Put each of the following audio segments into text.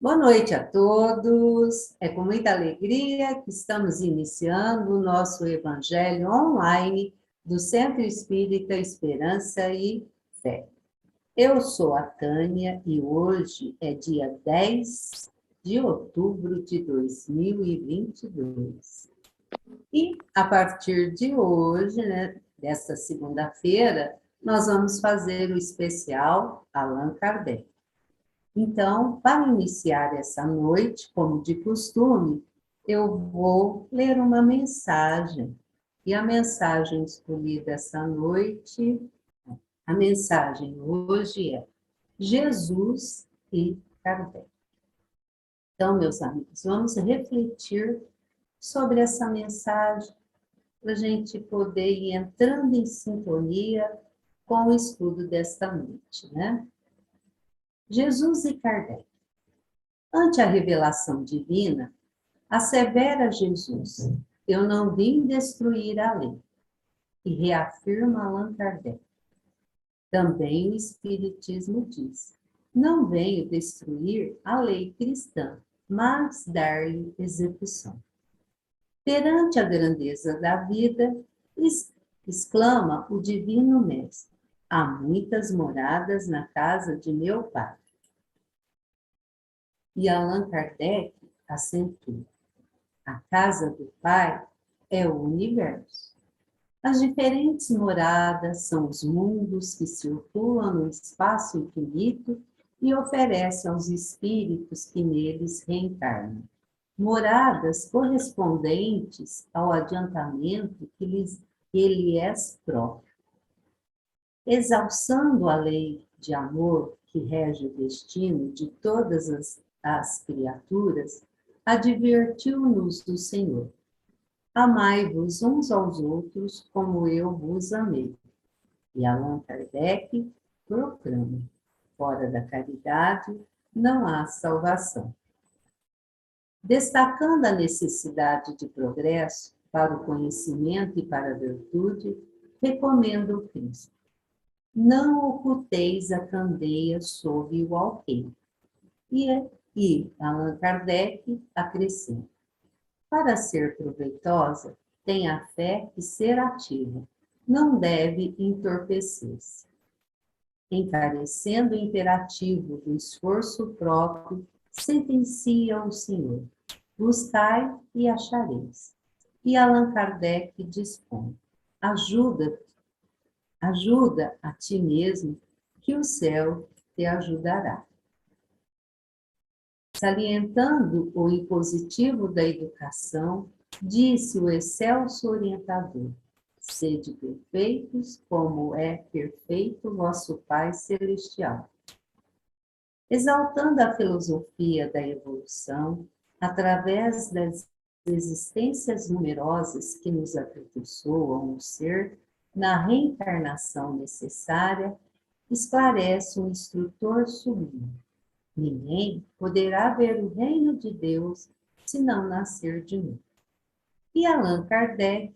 Boa noite a todos. É com muita alegria que estamos iniciando o nosso Evangelho online do Centro Espírita Esperança e Fé. Eu sou a Tânia e hoje é dia 10 de outubro de 2022. E a partir de hoje, desta segunda-feira, nós vamos fazer o especial Allan Kardec. Então, para iniciar essa noite, como de costume, eu vou ler uma mensagem. E a mensagem escolhida essa noite, a mensagem hoje é Jesus e Kardec. Então, meus amigos, vamos refletir sobre essa mensagem para a gente poder ir entrando em sintonia com o estudo desta noite, né? Jesus e Kardec. Ante a revelação divina, assevera Jesus: eu não vim destruir a lei. E reafirma Allan Kardec. Também o Espiritismo diz: não venho destruir a lei cristã, mas dar-lhe execução. Perante a grandeza da vida, exclama o Divino Mestre: há muitas moradas na casa de meu Pai. E Allan Kardec acentua: a casa do Pai é o universo. As diferentes moradas são os mundos que circulam no espaço infinito e oferecem aos espíritos que neles reencarnam moradas correspondentes ao adiantamento que lhes próprio. Exalçando a lei de amor que rege o destino de todas as criaturas, advertiu-nos o Senhor: amai-vos uns aos outros como eu vos amei. E Allan Kardec proclama: fora da caridade não há salvação. Destacando a necessidade de progresso para o conhecimento e para a virtude, recomenda o Cristo: não oculteis a candeia sob o alqueire. E Allan Kardec acrescenta: para ser proveitosa, tem a fé que ser ativa, não deve entorpecer-se. Encarecendo o imperativo do esforço próprio, sentencia o Senhor: buscai e achareis. E Allan Kardec dispõe: ajuda a ti mesmo, que o céu te ajudará. Salientando o impositivo da educação, disse o excelso orientador: sede perfeitos, como é perfeito vosso Pai Celestial. Exaltando a filosofia da evolução, através das existências numerosas que nos aperfeiçoam o ser, na reencarnação necessária, esclarece um instrutor sublime: ninguém poderá ver o reino de Deus se não nascer de novo. E Allan Kardec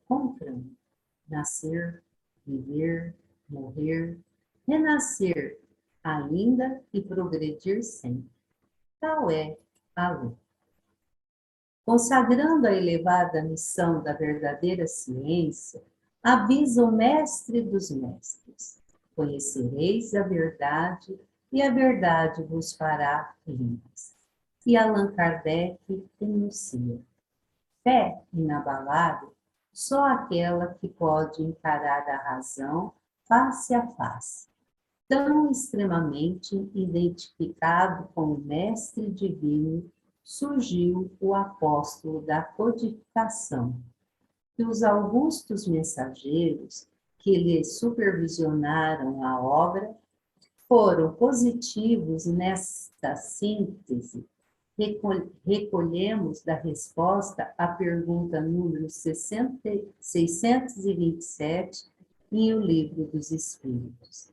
conclama: nascer, viver, morrer, renascer ainda e progredir sempre. Tal é a lei. Consagrando a elevada missão da verdadeira ciência, avisa o mestre dos mestres: conhecereis a verdade e a verdade vos fará livres. E Allan Kardec enuncia: fé inabalável, só aquela que pode encarar a razão face a face. Tão extremamente identificado com o Mestre Divino, surgiu o apóstolo da codificação, e os augustos mensageiros que lhe supervisionaram a obra foram positivos nesta síntese. Recolhemos da resposta à pergunta número 627 em O Livro dos Espíritos.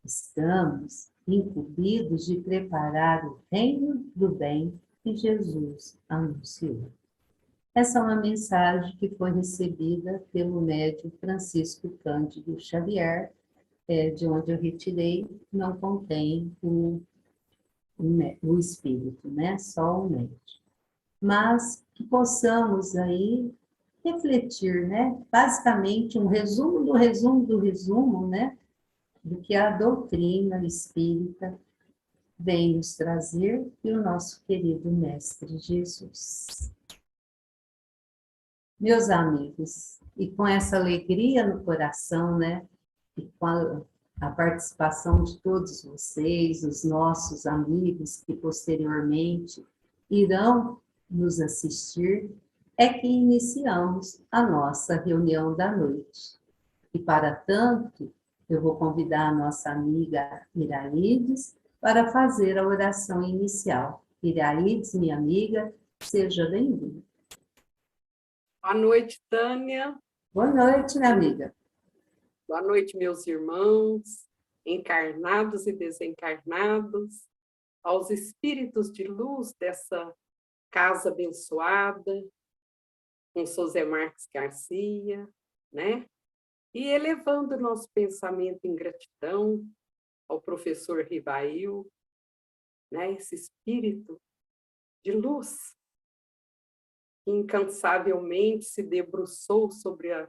Estamos incumbidos de preparar o reino do bem que Jesus anunciou. Essa é uma mensagem que foi recebida pelo médium Francisco Cândido Xavier, de onde eu retirei, não contém o espírito, né? Só o médium. Mas que possamos aí refletir, né? Basicamente, um resumo do resumo do resumo, né? Do que a doutrina espírita vem nos trazer e o nosso querido Mestre Jesus. Meus amigos, e com essa alegria no coração, né? E com a participação de todos vocês, os nossos amigos que posteriormente irão nos assistir, é que iniciamos a nossa reunião da noite. E para tanto, eu vou convidar a nossa amiga Iraides para fazer a oração inicial. Iraides, minha amiga, seja bem-vinda. Boa noite, Tânia. Boa noite, minha amiga. Boa noite, meus irmãos, encarnados e desencarnados, aos espíritos de luz dessa casa abençoada, com José Marques Garcia, né? E elevando o nosso pensamento em gratidão ao professor Rivail, né? Esse espírito de luz que incansavelmente se debruçou sobre a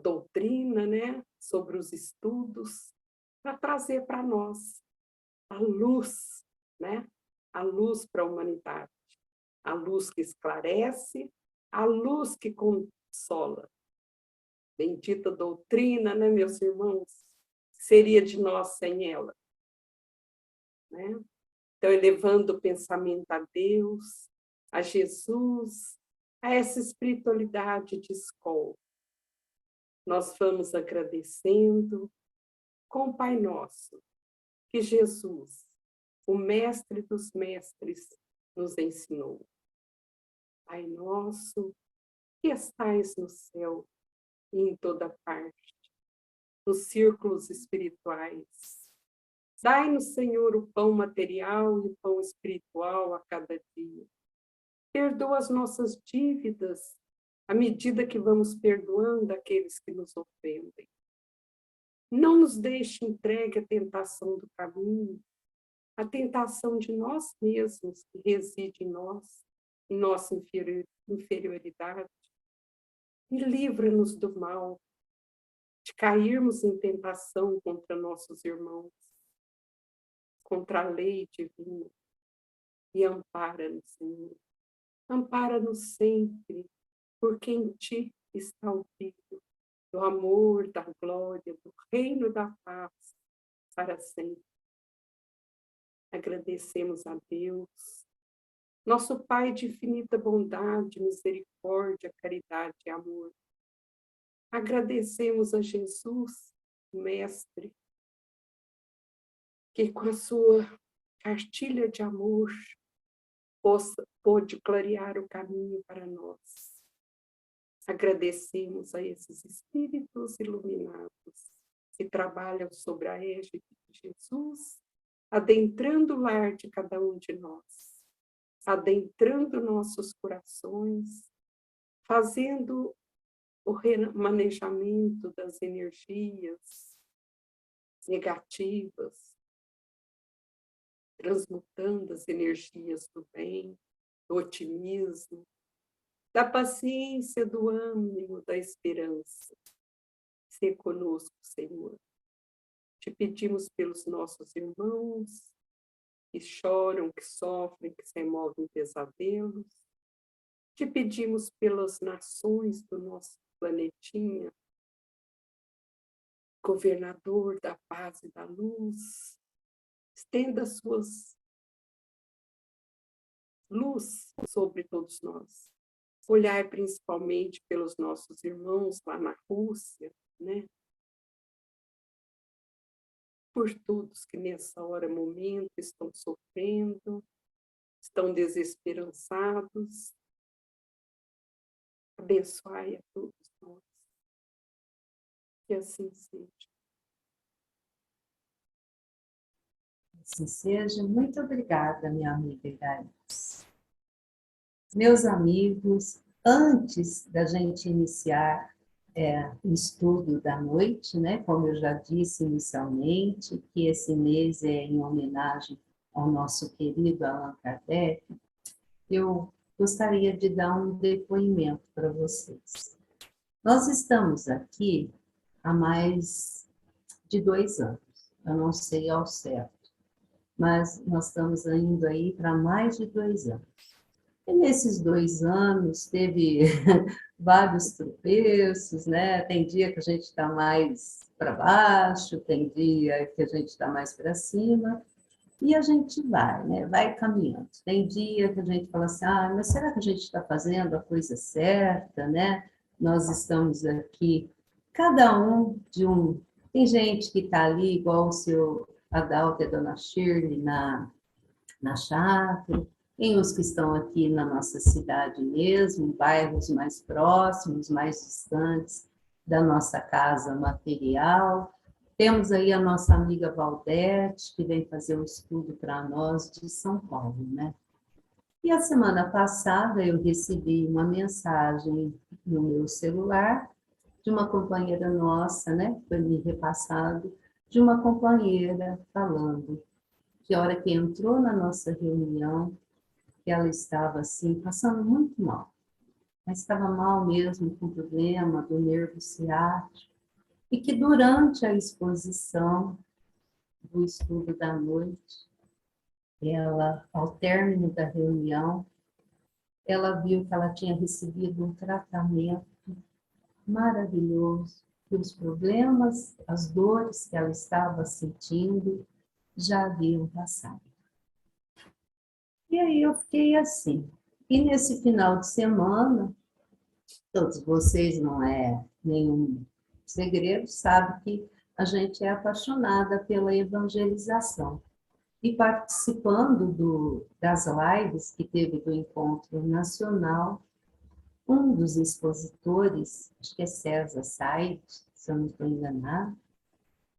doutrina, né? Sobre os estudos, para trazer para nós a luz, né? A luz para a humanidade, a luz que esclarece, a luz que consola. Bendita doutrina, né, meus irmãos? Seria de nós sem ela, né? Então, elevando o pensamento a Deus, a Jesus, a essa espiritualidade de escola, nós vamos agradecendo com o Pai Nosso, que Jesus, o Mestre dos Mestres, nos ensinou. Pai nosso, que estais no céu e em toda parte, nos círculos espirituais, dai-nos, Senhor, o pão material e o pão espiritual a cada dia. Perdoa as nossas dívidas, à medida que vamos perdoando aqueles que nos ofendem. Não nos deixe entregue à tentação do caminho, a tentação de nós mesmos que reside em nós, em nossa inferioridade. E livra-nos do mal, de cairmos em tentação contra nossos irmãos, contra a lei divina. E ampara-nos, Senhor. Ampara-nos sempre, porque em Ti está o Filho, do amor, da glória, do reino da paz, para sempre. Agradecemos a Deus, nosso Pai de infinita bondade, misericórdia, caridade e amor. Agradecemos a Jesus, Mestre, que com a sua cartilha de amor pôde clarear o caminho para nós. Agradecemos a esses espíritos iluminados que trabalham sobre a égide de Jesus, adentrando o lar de cada um de nós, adentrando nossos corações, fazendo o remanejamento das energias negativas, transmutando as energias do bem, do otimismo, da paciência, do ânimo, da esperança. Sê conosco, Senhor. Te pedimos pelos nossos irmãos que choram, que sofrem, que se removem pesadelos. Te pedimos pelas nações do nosso planetinha, governador da paz e da luz, estenda suas luz sobre todos nós. Olhar principalmente pelos nossos irmãos lá na Rússia, né? Por todos que nessa hora, momento, estão sofrendo, estão desesperançados. Abençoai a todos nós. Que assim seja. Assim seja. Muito obrigada, minha amiga Iraides. Meus amigos, antes da gente iniciar o estudo da noite, né, como eu já disse inicialmente, que esse mês é em homenagem ao nosso querido Allan Kardec, eu gostaria de dar um depoimento para vocês. Nós estamos aqui há mais de 2 anos, eu não sei ao certo, mas nós estamos indo aí para mais de 2 anos. E nesses 2 anos teve vários tropeços, né? Tem dia que a gente está mais para baixo, tem dia que a gente está mais para cima, e a gente vai, né? Vai caminhando. Tem dia que a gente fala assim, mas será que a gente está fazendo a coisa certa, né? Nós estamos aqui, cada um de um... Tem gente que está ali, igual o seu Adalto e a dona Shirley, na chácara, tem os que estão aqui na nossa cidade mesmo, bairros mais próximos, mais distantes da nossa casa material. Temos aí a nossa amiga Valdete, que vem fazer um estudo para nós de São Paulo, né? E a semana passada eu recebi uma mensagem no meu celular de uma companheira nossa, né? Foi me repassado, de uma companheira falando que a hora que entrou na nossa reunião, ela estava assim, passando muito mal. Mas estava mal mesmo, com problema do nervo ciático. E que durante a exposição do estudo da noite, ela, ao término da reunião, ela viu que ela tinha recebido um tratamento maravilhoso, que os problemas, as dores que ela estava sentindo já haviam passado. E aí eu fiquei assim. E nesse final de semana, todos vocês, não é nenhum segredo, sabem que a gente é apaixonada pela evangelização. E participando das lives que teve do Encontro Nacional, um dos expositores, acho que é César Said, se eu não estou enganada,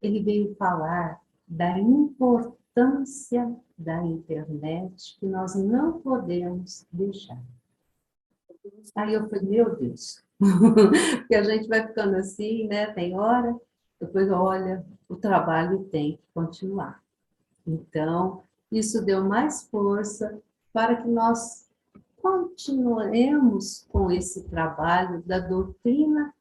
ele veio falar da importância da internet que nós não podemos deixar. Aí eu falei, meu Deus, porque a gente vai ficando assim, né? Tem hora, depois olha, o trabalho tem que continuar. Então, isso deu mais força para que nós continuemos com esse trabalho da doutrina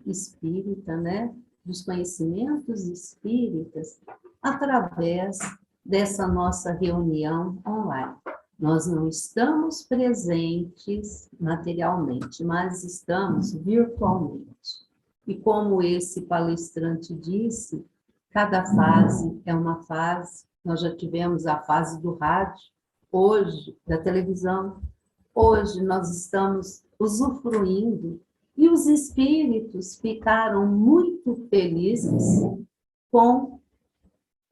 espírita, né? Dos conhecimentos espíritas, através dessa nossa reunião online. Nós não estamos presentes materialmente, mas estamos virtualmente. E como esse palestrante disse, cada fase é uma fase. Nós já tivemos a fase do rádio, hoje, da televisão. Hoje nós estamos usufruindo e os espíritos ficaram muito felizes com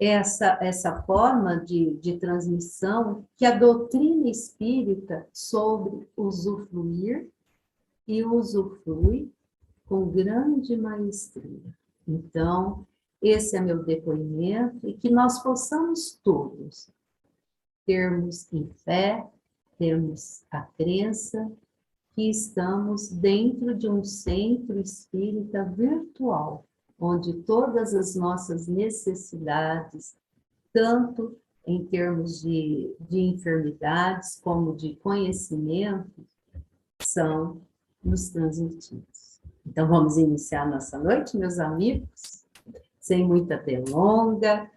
essa forma de transmissão que a doutrina espírita sobre usufruir e usufrui com grande maestria. Então, esse é meu depoimento e que nós possamos todos termos em fé, termos a crença que estamos dentro de um centro espírita virtual, onde todas as nossas necessidades, tanto em termos de enfermidades como de conhecimento, são nos transmitidos. Então, vamos iniciar nossa noite, meus amigos, sem muita delonga.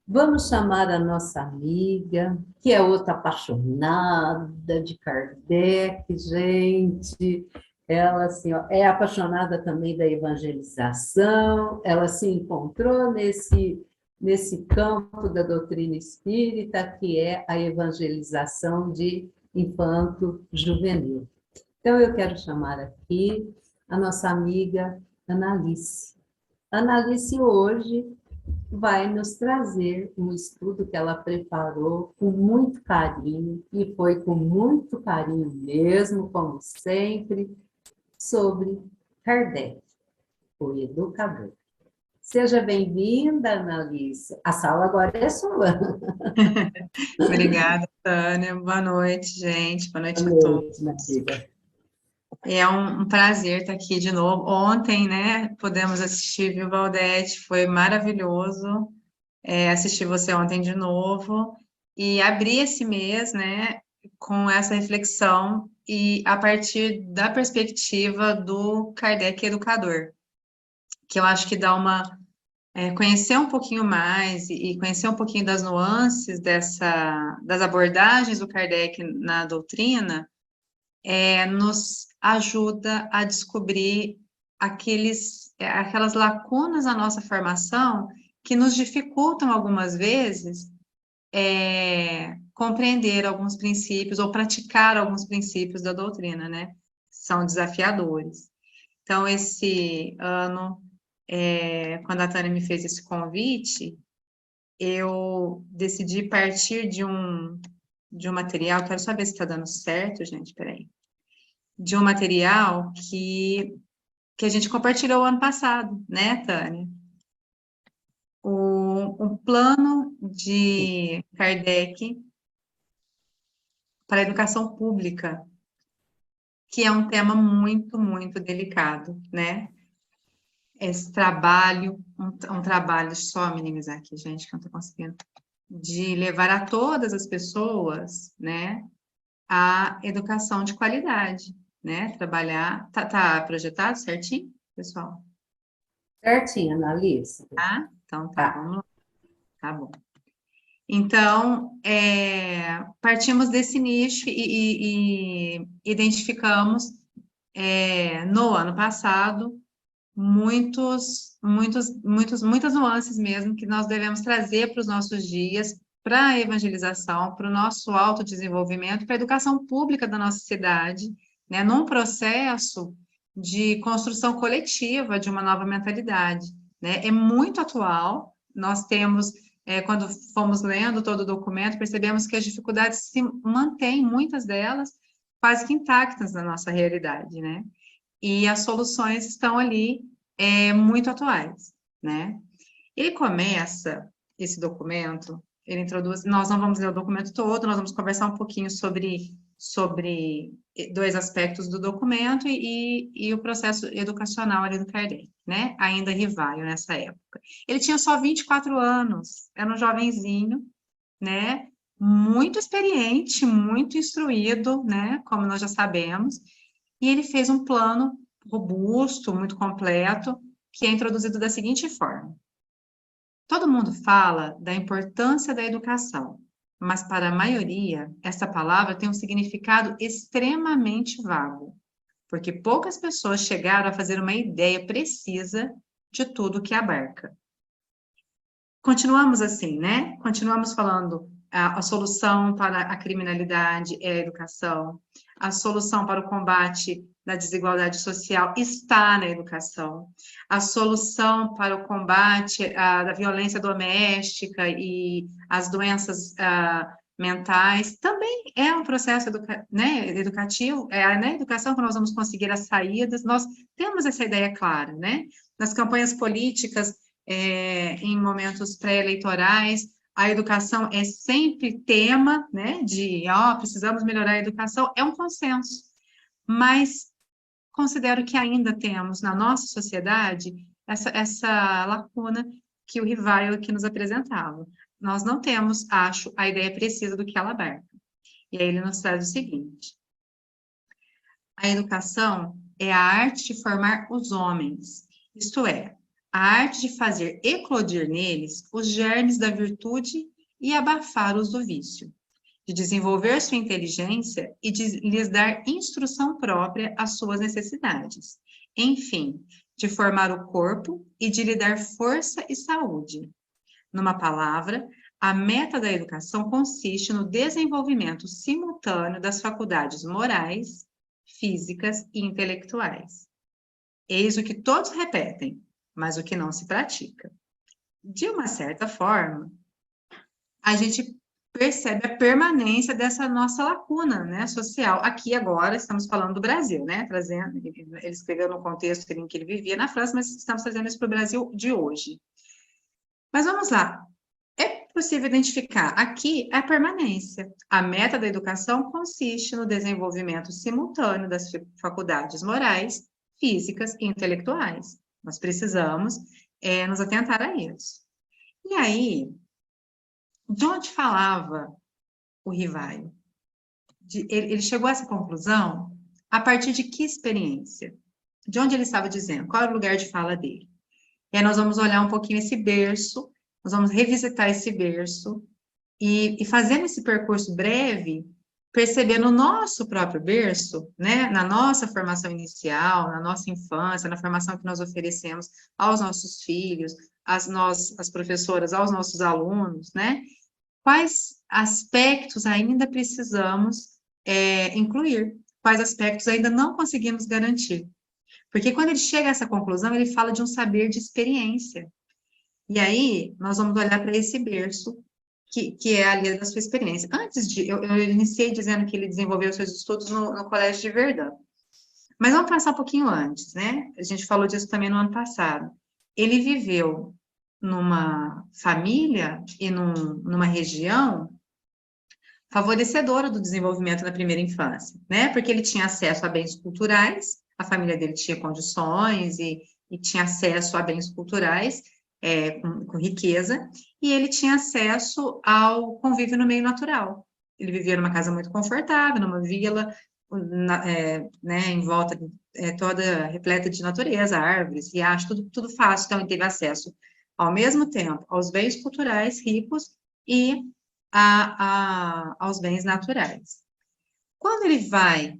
Vamos chamar a nossa amiga, que é outra apaixonada de Kardec, gente. Ela assim, ó, é apaixonada também da evangelização, ela se encontrou nesse campo da doutrina espírita, que é a evangelização de infanto-juvenil. Então, eu quero chamar aqui a nossa amiga Analice. Analice hoje vai nos trazer um estudo que ela preparou com muito carinho, e foi com muito carinho mesmo, como sempre, sobre Kardec, o educador. Seja bem-vinda, Analice. A sala agora é sua. Obrigada, Tânia. Boa noite, gente. Boa noite a todos. É um prazer estar aqui de novo. Ontem, né, pudemos assistir Viu Valdete, foi maravilhoso assistir você ontem de novo. e abrir esse mês, né, com essa reflexão e a partir da perspectiva do Kardec educador, que eu acho que dá uma conhecer um pouquinho mais e conhecer um pouquinho das nuances das abordagens do Kardec na doutrina, nos ajuda a descobrir aquelas lacunas na nossa formação que nos dificultam algumas vezes compreender alguns princípios ou praticar alguns princípios da doutrina, né? São desafiadores. Então, esse ano, quando a Tânia me fez esse convite, eu decidi partir de um material, quero saber se está dando certo, gente, peraí. De um material que a gente compartilhou ano passado, né, Tânia? Um plano de Kardec para a educação pública, que é um tema muito, muito delicado, né? Esse trabalho, um trabalho, só minimizar aqui, gente, que eu não estou conseguindo, de levar a todas as pessoas, né, a educação de qualidade, né? Trabalhar, tá projetado certinho, pessoal? Certinho, Annalise. Tá? Então tá, vamos lá. Tá bom. Então, partimos desse nicho e identificamos, no ano passado, muitas nuances mesmo que nós devemos trazer para os nossos dias, para a evangelização, para o nosso autodesenvolvimento, para a educação pública da nossa cidade, né, num processo de construção coletiva de uma nova mentalidade, né? É muito atual, nós temos, quando fomos lendo todo o documento, percebemos que as dificuldades se mantêm, muitas delas, quase que intactas na nossa realidade, né? E as soluções estão ali, muito atuais, né? Ele começa, esse documento, ele introduz, nós não vamos ler o documento todo, nós vamos conversar um pouquinho sobre dois aspectos do documento e o processo educacional ali do Kardec, né? Ainda Rivaio nessa época. Ele tinha só 24 anos, era um jovenzinho, né? Muito experiente, muito instruído, né? Como nós já sabemos, e ele fez um plano robusto, muito completo, que é introduzido da seguinte forma. Todo mundo fala da importância da educação, mas para a maioria, essa palavra tem um significado extremamente vago, porque poucas pessoas chegaram a fazer uma ideia precisa de tudo que abarca. Continuamos assim, né? Continuamos falando a solução para a criminalidade é a educação, a solução para o combate da desigualdade social está na educação, a solução para o combate da violência doméstica e as doenças mentais também é um processo educativo, na educação que nós vamos conseguir as saídas, nós temos essa ideia clara, né? Nas campanhas políticas, em momentos pré-eleitorais, a educação é sempre tema, né, precisamos melhorar a educação, é um consenso, mas considero que ainda temos na nossa sociedade essa lacuna que o Rivaio aqui nos apresentava. Nós não temos, acho, a ideia precisa do que ela abarca. E aí ele nos traz o seguinte: a educação é a arte de formar os homens, isto é, a arte de fazer eclodir neles os germes da virtude e abafar os do vício, de desenvolver sua inteligência e de lhes dar instrução própria às suas necessidades. Enfim, de formar o corpo e de lhe dar força e saúde. Numa palavra, a meta da educação consiste no desenvolvimento simultâneo das faculdades morais, físicas e intelectuais. Eis o que todos repetem, mas o que não se pratica. De uma certa forma, a gente percebe a permanência dessa nossa lacuna, né, social. Aqui agora estamos falando do Brasil, né, trazendo, ele escreveu no contexto em que ele vivia na França, mas estamos trazendo isso para o Brasil de hoje. Mas vamos lá, é possível identificar aqui a permanência. A meta da educação consiste no desenvolvimento simultâneo das faculdades morais, físicas e intelectuais. Nós precisamos nos atentar a isso. E aí, de onde falava o Rivaio? Ele chegou a essa conclusão a partir de que experiência? De onde ele estava dizendo? Qual era o lugar de fala dele? E aí nós vamos olhar um pouquinho esse berço, nós vamos revisitar esse berço e fazendo esse percurso breve, perceber no nosso próprio berço, né, na nossa formação inicial, na nossa infância, na formação que nós oferecemos aos nossos filhos, as professoras, aos nossos alunos, né, quais aspectos ainda precisamos incluir, quais aspectos ainda não conseguimos garantir. Porque quando ele chega a essa conclusão, ele fala de um saber de experiência. E aí, nós vamos olhar para esse berço, que é a linha da sua experiência. Eu iniciei dizendo que ele desenvolveu seus estudos no Colégio de Verdun. Mas vamos passar um pouquinho antes, né? A gente falou disso também no ano passado. Ele viveu numa família e numa região favorecedora do desenvolvimento na primeira infância, né? Porque ele tinha acesso a bens culturais, a família dele tinha condições e tinha acesso a bens culturais com riqueza, e ele tinha acesso ao convívio no meio natural. Ele vivia numa casa muito confortável, numa vila, né, em volta, toda repleta de natureza, árvores, riachos, tudo fácil. Então, ele teve acesso, ao mesmo tempo, aos bens culturais ricos e aos bens naturais. Quando ele vai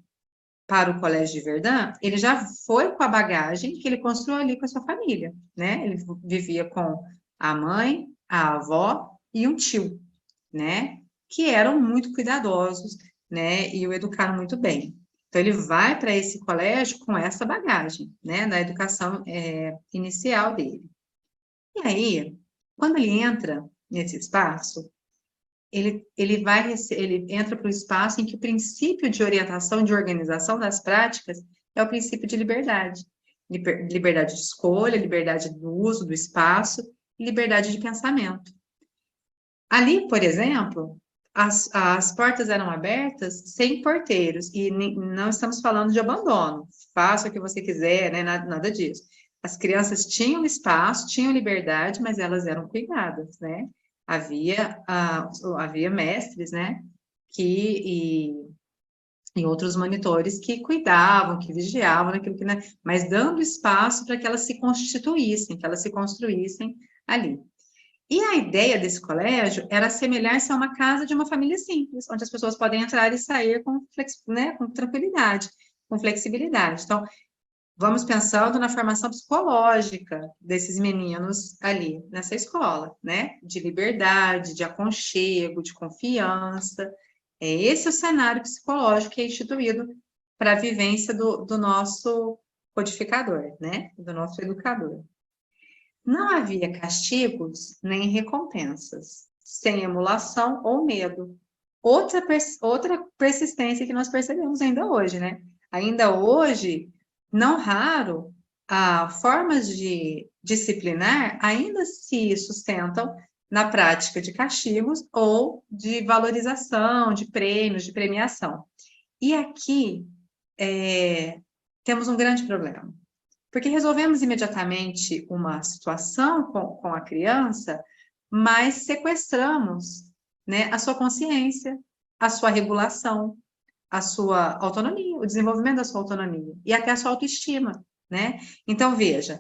para o Colégio de Verdun, ele já foi com a bagagem que ele construiu ali com a sua família, né? Ele vivia com a mãe, a avó e um tio, né? Que eram muito cuidadosos, né? E o educaram muito bem. Então, ele vai para esse colégio com essa bagagem, né? Da educação inicial dele. E aí, quando ele entra nesse espaço, ele entra para o espaço em que o princípio de orientação, de organização das práticas é o princípio de liberdade. Liberdade de escolha, liberdade do uso do espaço, liberdade de pensamento. Ali, por exemplo, as portas eram abertas sem porteiros, e não estamos falando de abandono, faça o que você quiser, né? Nada disso. As crianças tinham espaço, tinham liberdade, mas elas eram cuidadas, né? Havia mestres, né, e outros monitores que cuidavam, que vigiavam naquilo né, mas dando espaço para que elas se constituíssem, que elas se construíssem ali. E a ideia desse colégio era assemelhar-se a uma casa de uma família simples, onde as pessoas podem entrar e sair com tranquilidade, com flexibilidade. Então, vamos pensando na formação psicológica desses meninos ali nessa escola, né? De liberdade, de aconchego, de confiança. Esse é o cenário psicológico que é instituído para a vivência do nosso codificador, né? Do nosso educador. Não havia castigos nem recompensas, sem emulação ou medo. Outra persistência que nós percebemos ainda hoje, né? Ainda hoje, não raro, formas de disciplinar ainda se sustentam na prática de castigos ou de valorização, de prêmios, de premiação. E aqui temos um grande problema, porque resolvemos imediatamente uma situação com a criança, mas sequestramos, né, a sua consciência, a sua regulação, a sua autonomia, o desenvolvimento da sua autonomia e até a sua autoestima, né? Então, veja,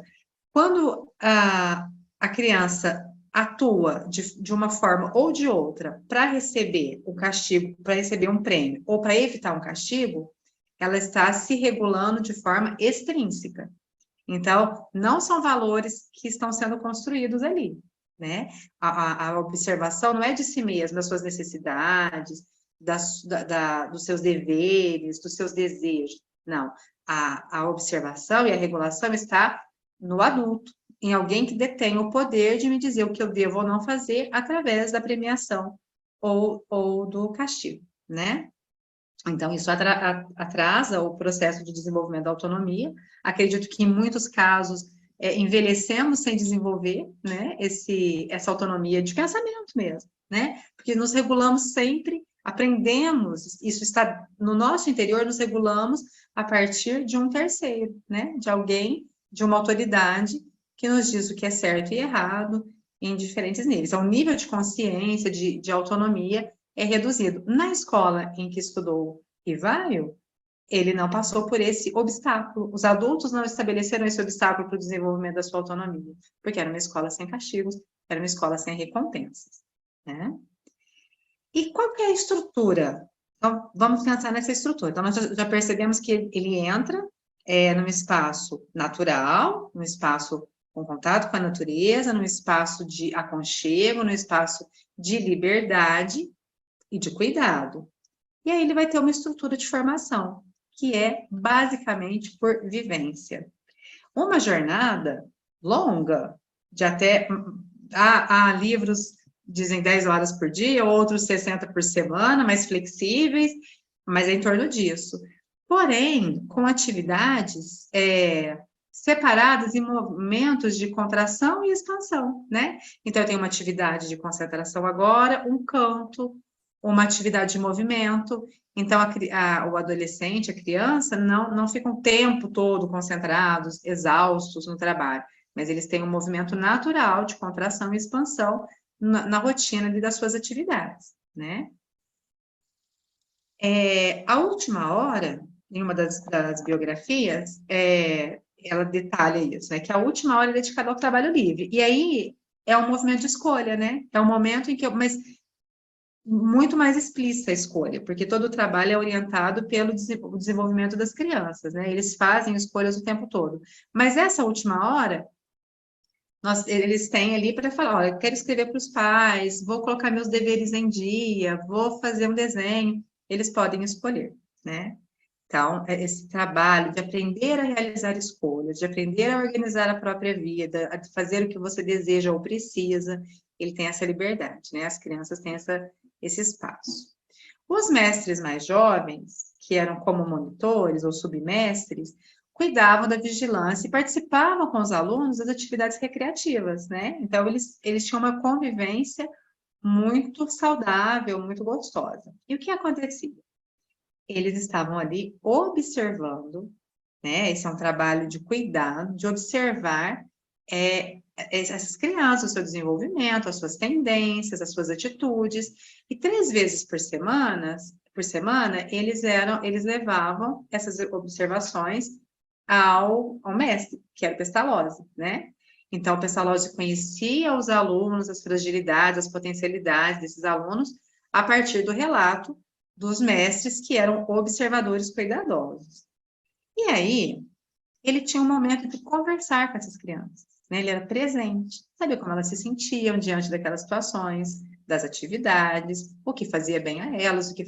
quando a criança atua de uma forma ou de outra para receber o castigo, para receber um prêmio ou para evitar um castigo, ela está se regulando de forma extrínseca. Então, não são valores que estão sendo construídos ali, né? A observação não é de si mesma, das suas necessidades, dos seus deveres, dos seus desejos. Não, a observação e a regulação está no adulto, em alguém que detém o poder de me dizer o que eu devo ou não fazer através da premiação ou do castigo, né? Então, isso atrasa o processo de desenvolvimento da autonomia. Acredito que, em muitos casos, envelhecemos sem desenvolver, né, essa autonomia de pensamento mesmo, né? Porque nos regulamos sempre, aprendemos, isso está no nosso interior, nos regulamos a partir de um terceiro, né? De alguém, de uma autoridade que nos diz o que é certo e errado em diferentes níveis. Então, o nível de consciência, de autonomia, é reduzido. Na escola em que estudou Ivaio, ele não passou por esse obstáculo. Os adultos não estabeleceram esse obstáculo para o desenvolvimento da sua autonomia, porque era uma escola sem castigos, era uma escola sem recompensas, né? E qual que é a estrutura? Então, vamos pensar nessa estrutura. Então, nós já percebemos que ele entra num espaço natural, num espaço com contato com a natureza, num espaço de aconchego, num espaço de liberdade e de cuidado. E aí ele vai ter uma estrutura de formação, que é basicamente por vivência. Uma jornada longa, de até... Há livros dizem 10 horas por dia, outros 60 por semana, mais flexíveis, mas é em torno disso. Porém, com atividades separadas em movimentos de contração e expansão, né? Então, eu tenho uma atividade de concentração agora, um canto, uma atividade de movimento. Então, o adolescente, a criança, não ficam o tempo todo concentrados, exaustos no trabalho, mas eles têm um movimento natural de contração e expansão na rotina das suas atividades, né? A última hora, em uma das biografias, ela detalha isso, né? Que a última hora é dedicada ao trabalho livre. E aí é um movimento de escolha, né? É um momento em que mas muito mais explícita a escolha, porque todo o trabalho é orientado pelo desenvolvimento das crianças, né? Eles fazem escolhas o tempo todo. Mas essa última hora, eles têm ali para falar, olha, eu quero escrever para os pais, vou colocar meus deveres em dia, vou fazer um desenho. Eles podem escolher, né? Então, esse trabalho de aprender a realizar escolhas, de aprender a organizar a própria vida, a fazer o que você deseja ou precisa, ele tem essa liberdade, né? As crianças têm esse espaço. Os mestres mais jovens, que eram como monitores ou submestres, cuidavam da vigilância e participavam com os alunos das atividades recreativas, né? Então, eles tinham uma convivência muito saudável, muito gostosa. E o que acontecia? Eles estavam ali observando, né? Esse é um trabalho de cuidado, de observar essas crianças, o seu desenvolvimento, as suas tendências, as suas atitudes. E 3 vezes por semana, eles levavam essas observações ao mestre, que era o Pestalozzi, né? Então, o Pestalozzi conhecia os alunos, as fragilidades, as potencialidades desses alunos, a partir do relato dos mestres que eram observadores cuidadosos. E aí, ele tinha um momento de conversar com essas crianças, né? Ele era presente, sabia como elas se sentiam diante daquelas situações, das atividades, o que fazia bem a elas, o que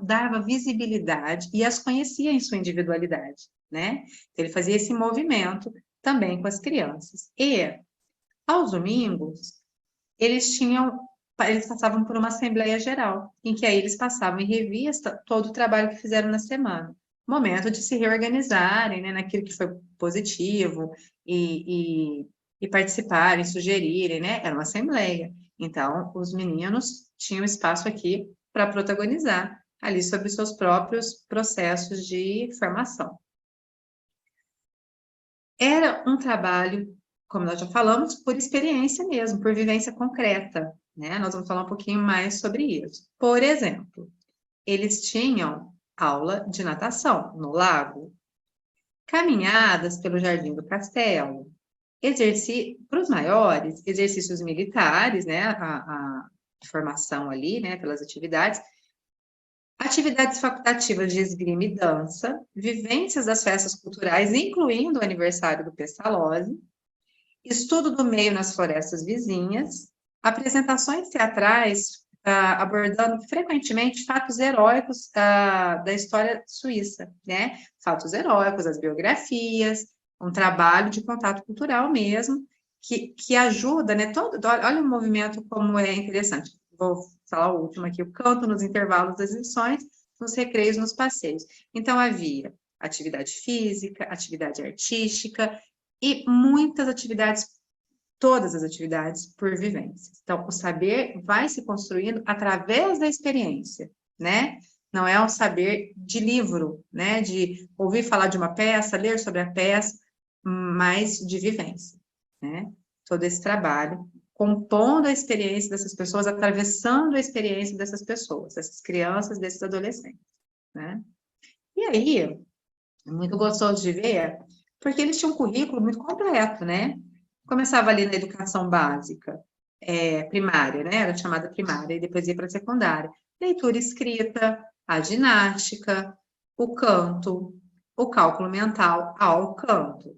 dava visibilidade e as conhecia em sua individualidade, né? Então, ele fazia esse movimento também com as crianças. E, aos domingos, eles passavam por uma assembleia geral, em que aí eles passavam em revista todo o trabalho que fizeram na semana. Momento de se reorganizarem, né, naquilo que foi positivo e participarem, sugerirem, né? Era uma assembleia. Então, os meninos tinham espaço aqui para protagonizar ali sobre os seus próprios processos de formação. Era um trabalho, como nós já falamos, por experiência mesmo, por vivência concreta, né? Nós vamos falar um pouquinho mais sobre isso. Por exemplo, eles tinham aula de natação no lago, caminhadas pelo jardim do castelo, para os maiores, exercícios militares, né? A formação ali, né? Pelas atividades facultativas de esgrima e dança, vivências das festas culturais, incluindo o aniversário do Pestalozzi, estudo do meio nas florestas vizinhas, apresentações teatrais abordando frequentemente fatos heróicos da história suíça, né? Fatos heróicos, as biografias, um trabalho de contato cultural mesmo, que ajuda, né? Olha o movimento como é interessante. Vou falar o último aqui, o canto nos intervalos das lições, nos recreios, nos passeios. Então, havia atividade física, atividade artística e muitas atividades, todas as atividades por vivências. Então, o saber vai se construindo através da experiência, né? Não é um saber de livro, né? De ouvir falar de uma peça, ler sobre a peça, mas de vivência, né? Todo esse trabalho compondo a experiência dessas pessoas, atravessando a experiência dessas pessoas, dessas crianças, desses adolescentes, né? E aí, é muito gostoso de ver, porque eles tinham um currículo muito completo, né? Começava ali na educação básica, primária, né? Era chamada primária, e depois ia para a secundária. Leitura e escrita, a ginástica, o canto, o cálculo mental ao canto.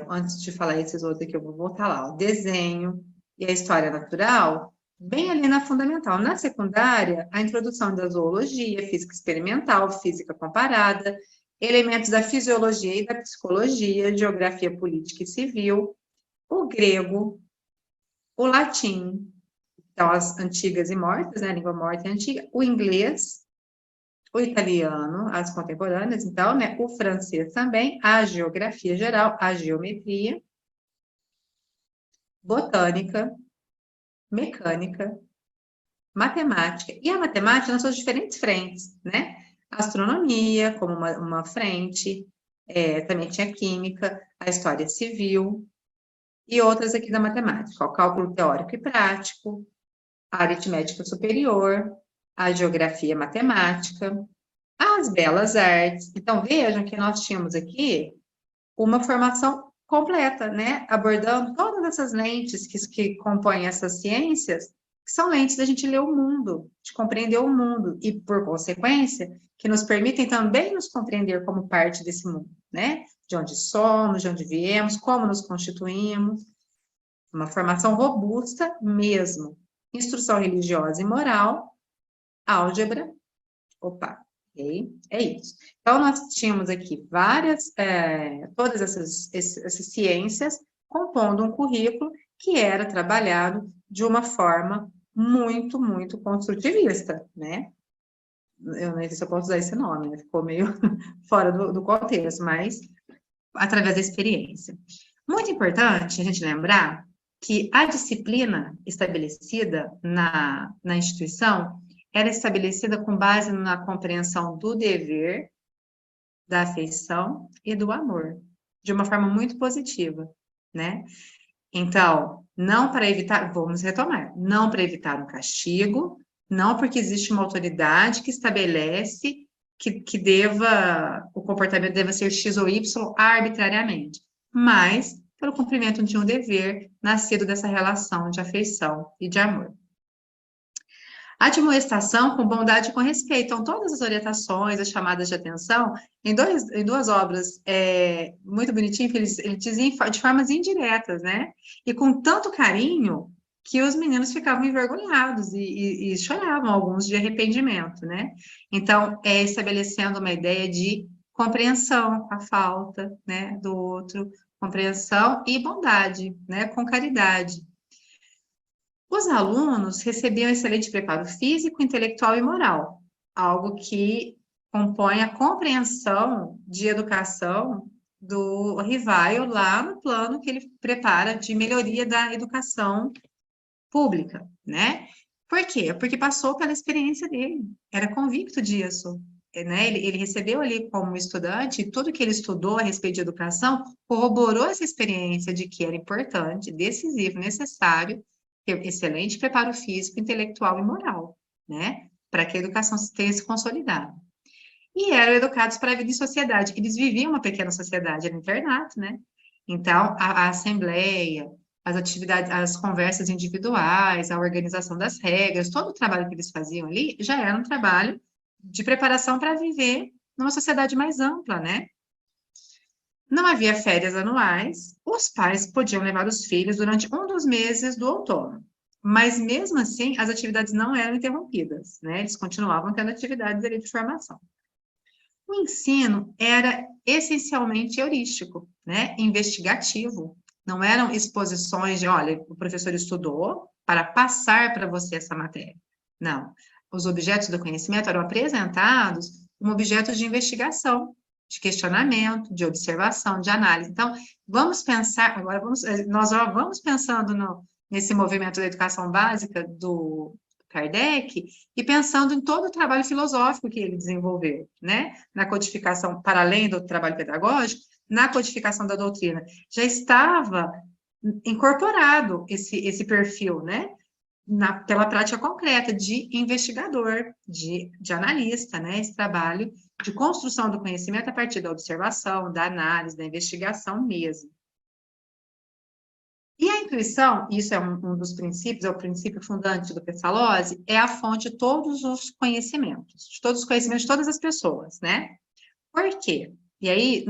Antes de falar esses outros aqui, eu vou voltar lá. O desenho e a história natural, bem ali na fundamental. Na secundária, a introdução da zoologia, física experimental, física comparada, elementos da fisiologia e da psicologia, geografia política e civil, o grego, o latim, então as antigas e mortas, né, a língua morta e antiga, o inglês, o italiano, as contemporâneas, então, né, o francês também, a geografia geral, a geometria, botânica, mecânica, matemática. E a matemática nas suas diferentes frentes, né? Astronomia, como uma frente, também tinha química, a história civil, e outras aqui da matemática, o cálculo teórico e prático, a aritmética superior, a geografia matemática, as belas artes. Então, vejam que nós tínhamos aqui uma formação completa, né? Abordando todas essas lentes que compõem essas ciências, que são lentes da gente ler o mundo, de compreender o mundo, e, por consequência, que nos permitem também nos compreender como parte desse mundo, né? De onde somos, de onde viemos, como nos constituímos. Uma formação robusta mesmo. Instrução religiosa e moral, álgebra, ok? É isso. Então, nós tínhamos aqui todas essas ciências compondo um currículo que era trabalhado de uma forma muito, muito construtivista, né? Eu não sei se eu posso usar esse nome, né? Ficou meio fora do contexto, mas através da experiência. Muito importante a gente lembrar que a disciplina estabelecida na instituição era estabelecida com base na compreensão do dever, da afeição e do amor, de uma forma muito positiva, né? Então, não para evitar, vamos retomar, não para evitar um castigo, não porque existe uma autoridade que estabelece que o comportamento deva ser X ou Y arbitrariamente, mas pelo cumprimento de um dever nascido dessa relação de afeição e de amor. Admoestação com bondade e com respeito. Então, todas as orientações, as chamadas de atenção, em duas obras muito bonitinhas, que ele dizia de formas indiretas, né? E com tanto carinho que os meninos ficavam envergonhados e choravam, alguns de arrependimento, né? Então, estabelecendo uma ideia de compreensão com a falta, né, do outro, compreensão e bondade, né, com caridade. Os alunos recebiam excelente preparo físico, intelectual e moral, algo que compõe a compreensão de educação do Rivaio lá no plano que ele prepara de melhoria da educação pública, né? Por quê? Porque passou pela experiência dele, era convicto disso, né? Ele recebeu ali como estudante, tudo que ele estudou a respeito de educação, corroborou essa experiência de que era importante, decisivo, necessário, ter excelente preparo físico, intelectual e moral, né? Para que a educação tenha se consolidado. E eram educados para a vida em sociedade. Eles viviam uma pequena sociedade, era internato, né? Então, a assembleia, as atividades, as conversas individuais, a organização das regras, todo o trabalho que eles faziam ali já era um trabalho de preparação para viver numa sociedade mais ampla, né? Não havia férias anuais, os pais podiam levar os filhos durante um dos meses do outono, mas mesmo assim as atividades não eram interrompidas, né? Eles continuavam tendo atividades ali de formação. O ensino era essencialmente heurístico, né? Investigativo. Não eram exposições de, olha, o professor estudou para passar para você essa matéria. Não. Os objetos do conhecimento eram apresentados como objetos de investigação, de questionamento, de observação, de análise. Então, vamos pensar, agora nós já vamos pensando nesse movimento da educação básica do Kardec e pensando em todo o trabalho filosófico que ele desenvolveu, né? Na codificação, para além do trabalho pedagógico, na codificação da doutrina. Já estava incorporado esse perfil, né? Pela prática concreta de investigador, de analista, né? Esse trabalho de construção do conhecimento a partir da observação, da análise, da investigação mesmo. E a intuição, isso é um dos princípios, é o princípio fundante do Pestalozzi, é a fonte de todos os conhecimentos, de todas as pessoas, né? Por quê? E aí,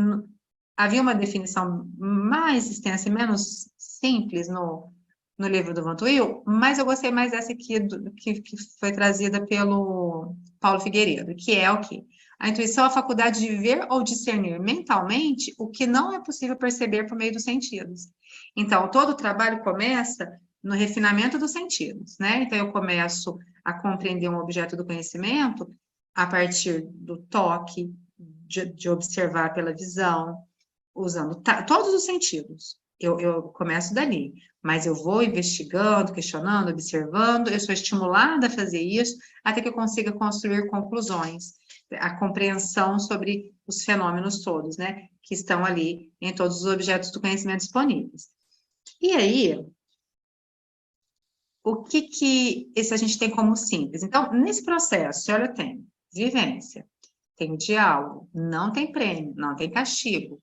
havia uma definição mais extensa e menos simples no livro do Vanto Will, mas eu gostei mais dessa aqui, que foi trazida pelo Paulo Figueiredo, que é o quê? A intuição é a faculdade de ver ou discernir mentalmente o que não é possível perceber por meio dos sentidos. Então, todo o trabalho começa no refinamento dos sentidos, né? Então, eu começo a compreender um objeto do conhecimento a partir do toque, de observar pela visão, usando todos os sentidos. Eu começo dali, mas eu vou investigando, questionando, observando, eu sou estimulada a fazer isso, até que eu consiga construir conclusões, a compreensão sobre os fenômenos todos, né, que estão ali em todos os objetos do conhecimento disponíveis. E aí, o que esse a gente tem como simples? Então, nesse processo, olha, eu tenho vivência, tem diálogo, não tem prêmio, não tem castigo,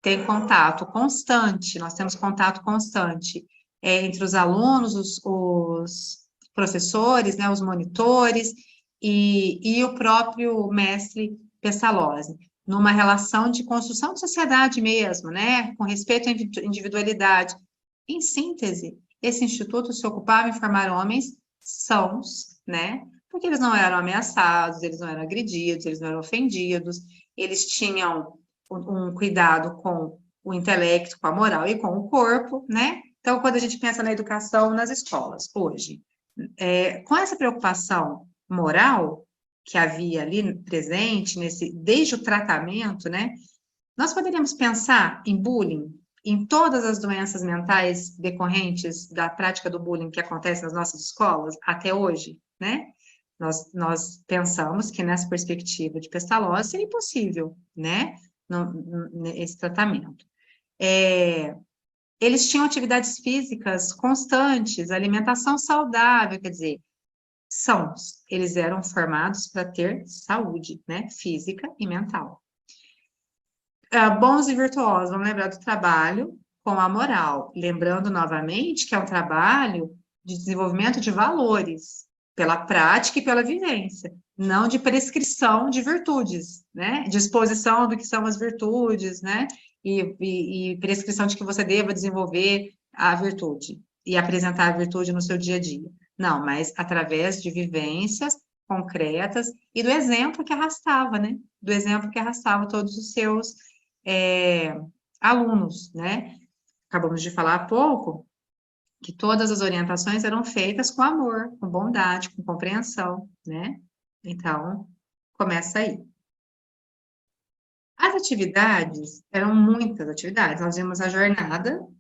tem contato constante, nós temos contato constante entre os alunos, os professores, né, os monitores e o próprio mestre Pestalozzi, numa relação de construção de sociedade mesmo, né, com respeito à individualidade. Em síntese, esse instituto se ocupava em formar homens sãos, né, porque eles não eram ameaçados, eles não eram agredidos, eles não eram ofendidos, eles tinham um cuidado com o intelecto, com a moral e com o corpo, né? Então, quando a gente pensa na educação nas escolas, hoje, com essa preocupação moral que havia ali presente, desde o tratamento, né? Nós poderíamos pensar em bullying, em todas as doenças mentais decorrentes da prática do bullying que acontece nas nossas escolas até hoje, né? Nós pensamos que nessa perspectiva de Pestalozzi seria impossível, né? Esse tratamento. Eles tinham atividades físicas constantes, alimentação saudável, quer dizer, eles eram formados para ter saúde, né? Física e mental. Bons e virtuosos, vamos lembrar do trabalho com a moral, lembrando novamente que é um trabalho de desenvolvimento de valores, pela prática e pela vivência, não de prescrição de virtudes, né? De exposição do que são as virtudes, né? E prescrição de que você deva desenvolver a virtude e apresentar a virtude no seu dia a dia. Não, mas através de vivências concretas e do exemplo que arrastava, né? Do exemplo que arrastava todos os seus alunos, né? Acabamos de falar há pouco que todas as orientações eram feitas com amor, com bondade, com compreensão, né? Então, começa aí. As atividades, eram muitas atividades, nós vimos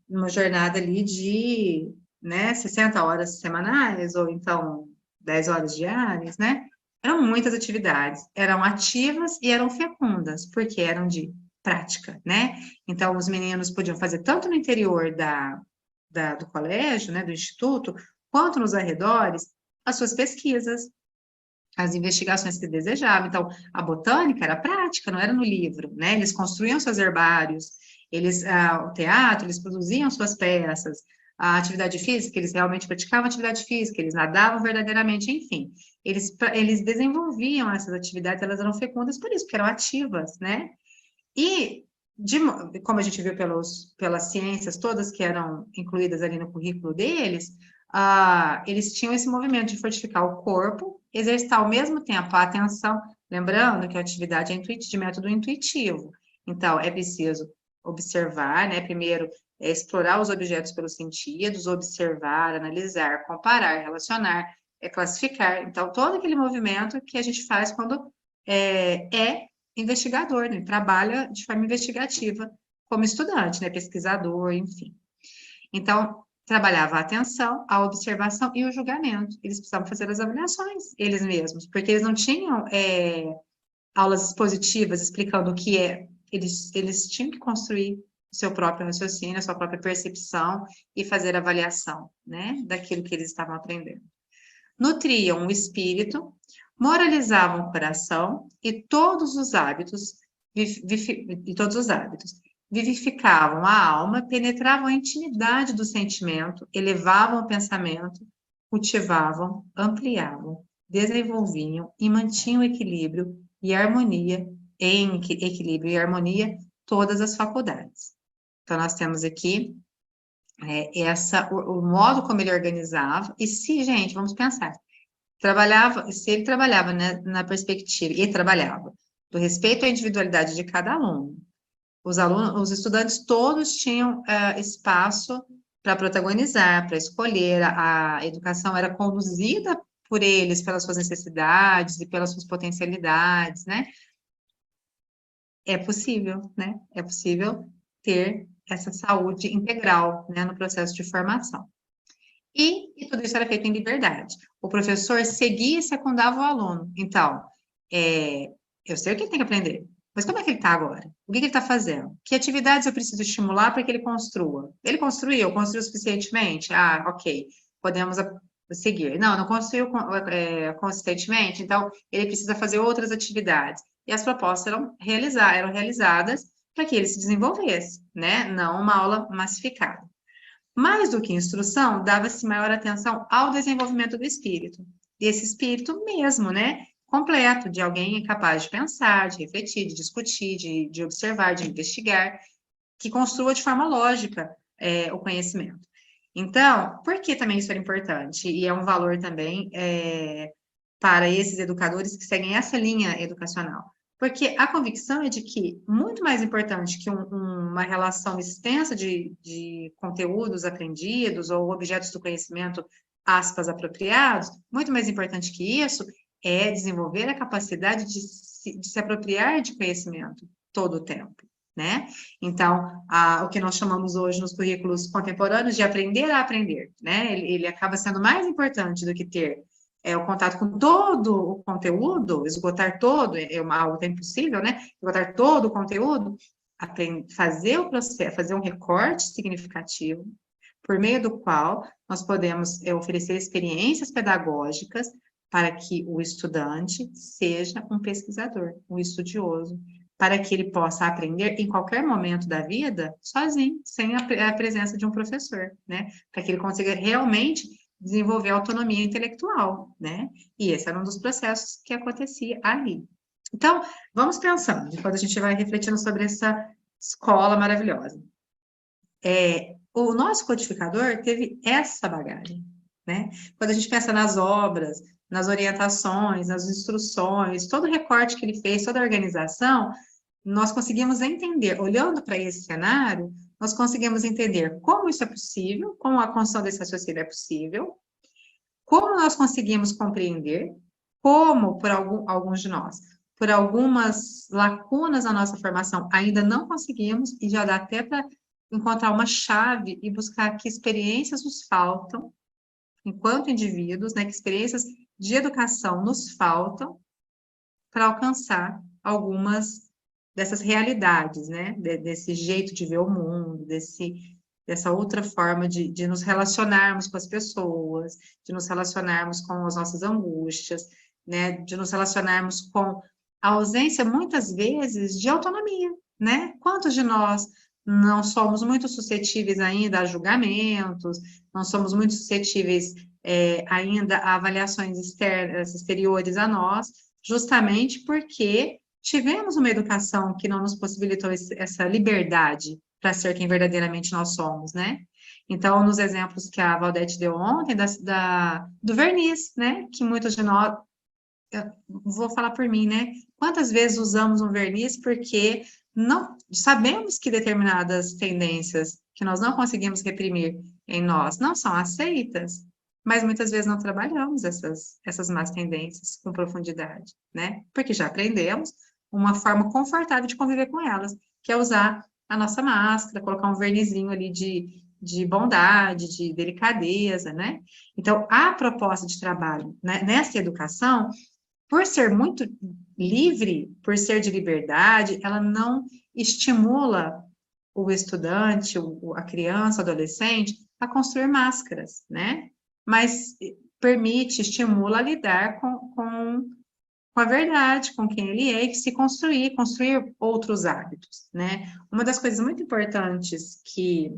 uma jornada ali de, né, 60 horas semanais, ou então 10 horas diárias, né? Eram muitas atividades, eram ativas e eram fecundas, porque eram de prática, né? Então, os meninos podiam fazer tanto no interior do colégio, né, do instituto, quanto nos arredores, as suas pesquisas, as investigações que desejavam. Então, a botânica era prática, não era no livro, né? Eles construíam seus herbários, o teatro, eles produziam suas peças, a atividade física, eles realmente praticavam atividade física, eles nadavam verdadeiramente, enfim. Eles desenvolviam essas atividades, elas eram fecundas por isso, porque eram ativas, né? E, como a gente viu pelas ciências todas que eram incluídas ali no currículo deles, eles tinham esse movimento de fortificar o corpo, exercitar ao mesmo tempo a atenção, lembrando que a atividade é de método intuitivo. Então, é preciso observar, né? Primeiro, explorar os objetos pelos sentidos, observar, analisar, comparar, relacionar, classificar. Então, todo aquele movimento que a gente faz quando é investigador, né? Trabalha de forma investigativa como estudante, né? Pesquisador, enfim. Então, trabalhava a atenção, a observação e o julgamento. Eles precisavam fazer as avaliações, eles mesmos, porque eles não tinham aulas expositivas explicando o que é. Eles tinham que construir o seu próprio raciocínio, a sua própria percepção e fazer avaliação, né, daquilo que eles estavam aprendendo. Nutriam o espírito, moralizavam o coração e todos os hábitos, vivificavam a alma, penetravam a intimidade do sentimento, elevavam o pensamento, cultivavam, ampliavam, desenvolviam e mantinham equilíbrio e harmonia, todas as faculdades. Então, nós temos aqui o modo como ele organizava, e se, gente, vamos pensar, se ele trabalhava, né, na perspectiva, e trabalhava, do respeito à individualidade de cada aluno, os estudantes todos tinham espaço para protagonizar, para escolher, a educação era conduzida por eles, pelas suas necessidades e pelas suas potencialidades, né? É possível, né? É possível ter essa saúde integral, né, no processo de formação. E tudo isso era feito em liberdade. O professor seguia e secundava o aluno. Então, eu sei o que ele tem que aprender, mas como é que ele está agora? O que ele está fazendo? Que atividades eu preciso estimular para que ele construa? Ele construiu suficientemente? Ah, ok, podemos seguir. Não construiu consistentemente, então ele precisa fazer outras atividades. E as propostas eram realizadas para que ele se desenvolvesse, né? Não uma aula massificada. Mais do que instrução, dava-se maior atenção ao desenvolvimento do espírito. Desse espírito mesmo, né? Completo, de alguém capaz de pensar, de refletir, de discutir, de observar, de investigar, que construa de forma lógica o conhecimento. Então, por que também isso era importante? E é um valor também para esses educadores que seguem essa linha educacional. Porque a convicção é de que, muito mais importante que uma relação extensa de conteúdos aprendidos ou objetos do conhecimento, aspas, apropriados, muito mais importante que isso é desenvolver a capacidade de se apropriar de conhecimento todo o tempo, né? Então, o que nós chamamos hoje nos currículos contemporâneos de aprender a aprender, né? Ele acaba sendo mais importante do que ter o contato com todo o conteúdo, esgotar todo, algo que é impossível, né? Esgotar todo o conteúdo, fazer o processo, fazer um recorte significativo, por meio do qual nós podemos oferecer experiências pedagógicas para que o estudante seja um pesquisador, um estudioso, para que ele possa aprender em qualquer momento da vida, sozinho, sem a presença de um professor, né? Para que ele consiga realmente desenvolver autonomia intelectual, né? E esse era um dos processos que acontecia ali. Então, vamos pensando, depois a gente vai refletindo sobre essa escola maravilhosa. O nosso codificador teve essa bagagem, né? Quando a gente pensa nas obras, nas orientações, nas instruções, todo o recorte que ele fez, toda a organização, nós conseguimos entender, olhando para esse cenário, nós conseguimos entender como isso é possível, como a construção desse raciocínio é possível, como nós conseguimos compreender, como, por alguns de nós, por algumas lacunas na nossa formação, ainda não conseguimos, e já dá até para encontrar uma chave e buscar que experiências nos faltam, enquanto indivíduos, né, que experiências de educação nos faltam para alcançar algumas dessas realidades, né, desse jeito de ver o mundo, dessa outra forma de nos relacionarmos com as pessoas, de nos relacionarmos com as nossas angústias, né, de nos relacionarmos com a ausência, muitas vezes, de autonomia, né? Quantos de nós não somos muito suscetíveis ainda a julgamentos, não somos muito suscetíveis ainda a avaliações exteriores a nós, justamente porque tivemos uma educação que não nos possibilitou essa liberdade para ser quem verdadeiramente nós somos, né? Então, nos exemplos que a Valdete deu ontem, do verniz, né? Que muitos de nós, vou falar por mim, né? Quantas vezes usamos um verniz porque não sabemos que determinadas tendências que nós não conseguimos reprimir em nós não são aceitas, mas muitas vezes não trabalhamos essas más tendências com profundidade, né? Porque já aprendemos uma forma confortável de conviver com elas, que é usar a nossa máscara, colocar um vernizinho ali de bondade, de delicadeza, né? Então, a proposta de trabalho, né, nessa educação, por ser muito livre, por ser de liberdade, ela não estimula o estudante, a criança, o adolescente, a construir máscaras, né? Mas permite, estimula a lidar com a verdade, com quem ele é, e se construir outros hábitos, né? Uma das coisas muito importantes que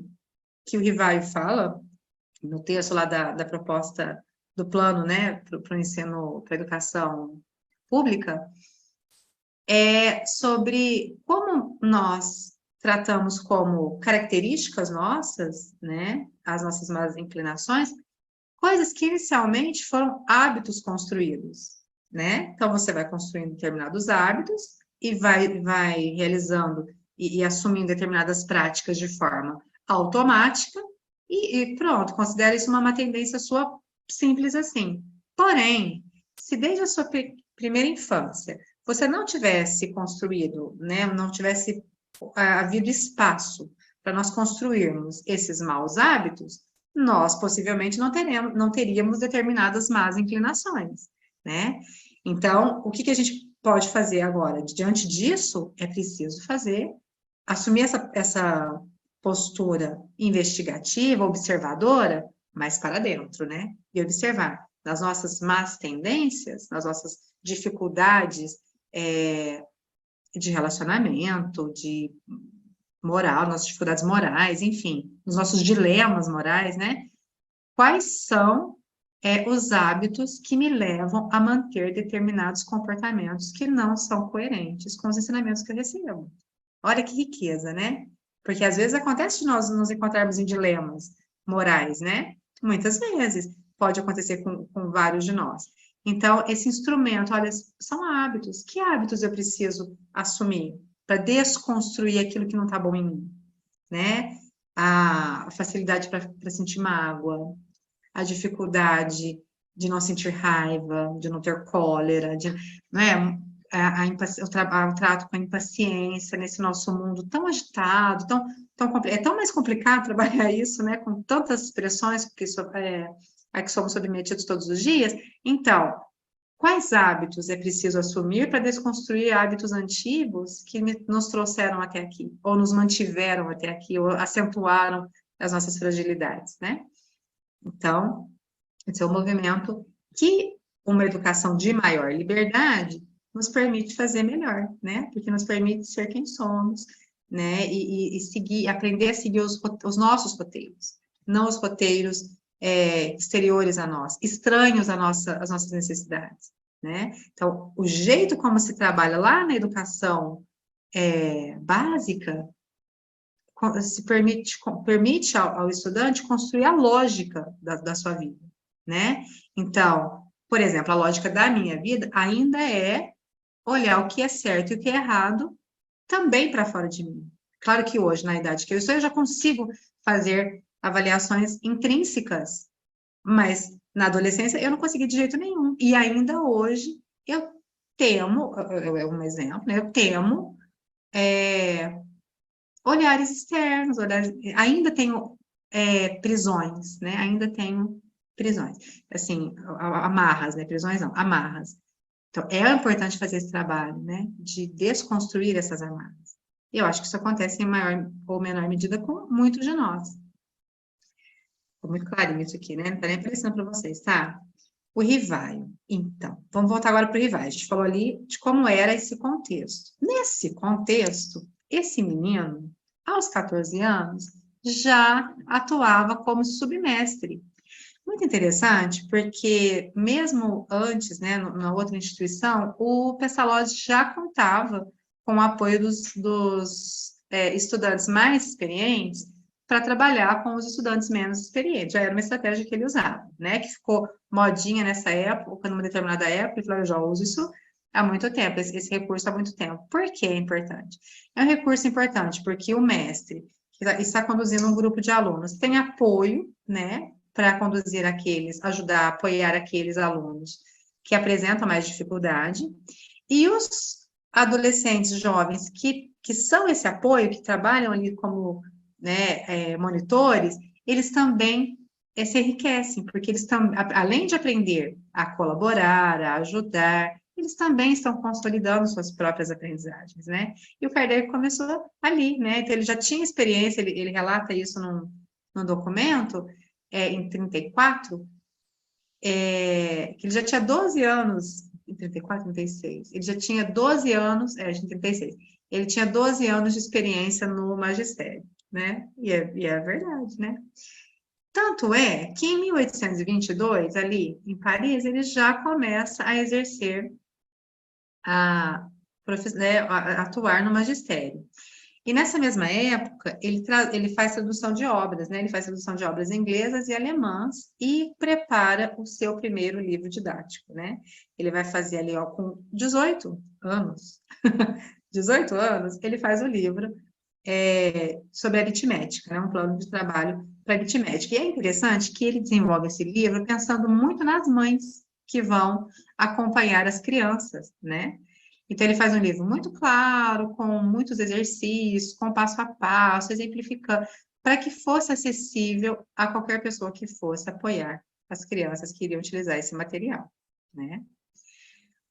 o Rivaio fala, no texto lá da proposta do plano, né, para o ensino, para a educação pública, é sobre como nós tratamos como características nossas, né, as nossas más inclinações, coisas que inicialmente foram hábitos construídos, né? Então, você vai construindo determinados hábitos e vai realizando e assumindo determinadas práticas de forma automática e pronto, considera isso uma tendência sua simples assim. Porém, se desde a sua primeira infância você não tivesse construído, né, não tivesse havido espaço para nós construirmos esses maus hábitos, nós possivelmente não teríamos determinadas más inclinações, né? Então, o que a gente pode fazer agora? Diante disso, é preciso assumir essa postura investigativa, observadora, mas para dentro, né? E observar nas nossas más tendências, nas nossas dificuldades de relacionamento, de moral, nossas dificuldades morais, enfim, os nossos dilemas morais, né? Quais são os hábitos que me levam a manter determinados comportamentos que não são coerentes com os ensinamentos que eu recebo? Olha que riqueza, né? Porque às vezes acontece de nós nos encontrarmos em dilemas morais, né? Muitas vezes pode acontecer com vários de nós. Então, esse instrumento, olha, são hábitos. Que hábitos eu preciso assumir para desconstruir aquilo que não está bom em mim, né? A facilidade para sentir mágoa, a dificuldade de não sentir raiva, de não ter cólera, né? O trato com a impaciência nesse nosso mundo tão agitado, é tão mais complicado trabalhar isso, né? Com tantas expressões a que somos submetidos todos os dias. Então, quais hábitos é preciso assumir para desconstruir hábitos antigos que nos trouxeram até aqui, ou nos mantiveram até aqui, ou acentuaram as nossas fragilidades, né? Então, esse é um movimento que uma educação de maior liberdade nos permite fazer melhor, né? Porque nos permite ser quem somos, né? E aprender a seguir os nossos roteiros, não os roteiros exteriores a nós, estranhos às nossas necessidades, né? Então, o jeito como se trabalha lá na educação básica permite ao estudante construir a lógica da sua vida, né? Então, por exemplo, a lógica da minha vida ainda é olhar o que é certo e o que é errado também para fora de mim. Claro que hoje, na idade que eu estou, eu já consigo fazer avaliações intrínsecas, mas na adolescência eu não consegui de jeito nenhum. E ainda hoje eu temo, é um exemplo, né? Eu temo olhares externos, ainda tenho prisões, né? Ainda tenho prisões. Assim, amarras, né? Prisões não, amarras. Então, é importante fazer esse trabalho, né? De desconstruir essas amarras. E eu acho que isso acontece em maior ou menor medida com muitos de nós. Ficou muito clarinho isso aqui, né? Não está nem aparecendo para vocês, tá? O Rivaio. Então, vamos voltar agora para o Rivaio. A gente falou ali de como era esse contexto. Nesse contexto, esse menino, aos 14 anos, já atuava como submestre. Muito interessante, porque mesmo antes, né, na outra instituição, o Pestalozzi já contava com o apoio dos estudantes mais experientes para trabalhar com os estudantes menos experientes. Já era uma estratégia que ele usava, né, que ficou modinha nessa época, numa determinada época, e falou, eu já uso isso há muito tempo, esse recurso há muito tempo. Por que é importante? É um recurso importante porque o mestre que está conduzindo um grupo de alunos tem apoio, né, para conduzir ajudar a apoiar aqueles alunos que apresentam mais dificuldade, e os adolescentes jovens que são esse apoio, que trabalham ali como, né, monitores, eles também se enriquecem, porque eles além de aprender a colaborar, a ajudar, eles também estão consolidando suas próprias aprendizagens, né? E o Kardec começou ali, né? Então, ele já tinha experiência, ele relata isso num documento, em 34, que ele já tinha 12 anos, em 34, 36, ele já tinha 12 anos, em 36, ele tinha 12 anos de experiência no magistério, né? E é verdade, né? Tanto é que em 1822, ali em Paris, ele já começa a exercer, a atuar no magistério. E nessa mesma época, ele faz tradução de obras, né? Ele faz tradução de obras inglesas e alemãs e prepara o seu primeiro livro didático, né? Ele vai fazer ali, ó, com 18 anos, 18 anos, ele faz o livro sobre aritmética, né? Um plano de trabalho para aritmética. E é interessante que ele desenvolve esse livro pensando muito nas mães que vão acompanhar as crianças, né? Então, ele faz um livro muito claro, com muitos exercícios, com passo a passo, exemplificando, para que fosse acessível a qualquer pessoa que fosse apoiar as crianças que iriam utilizar esse material, né?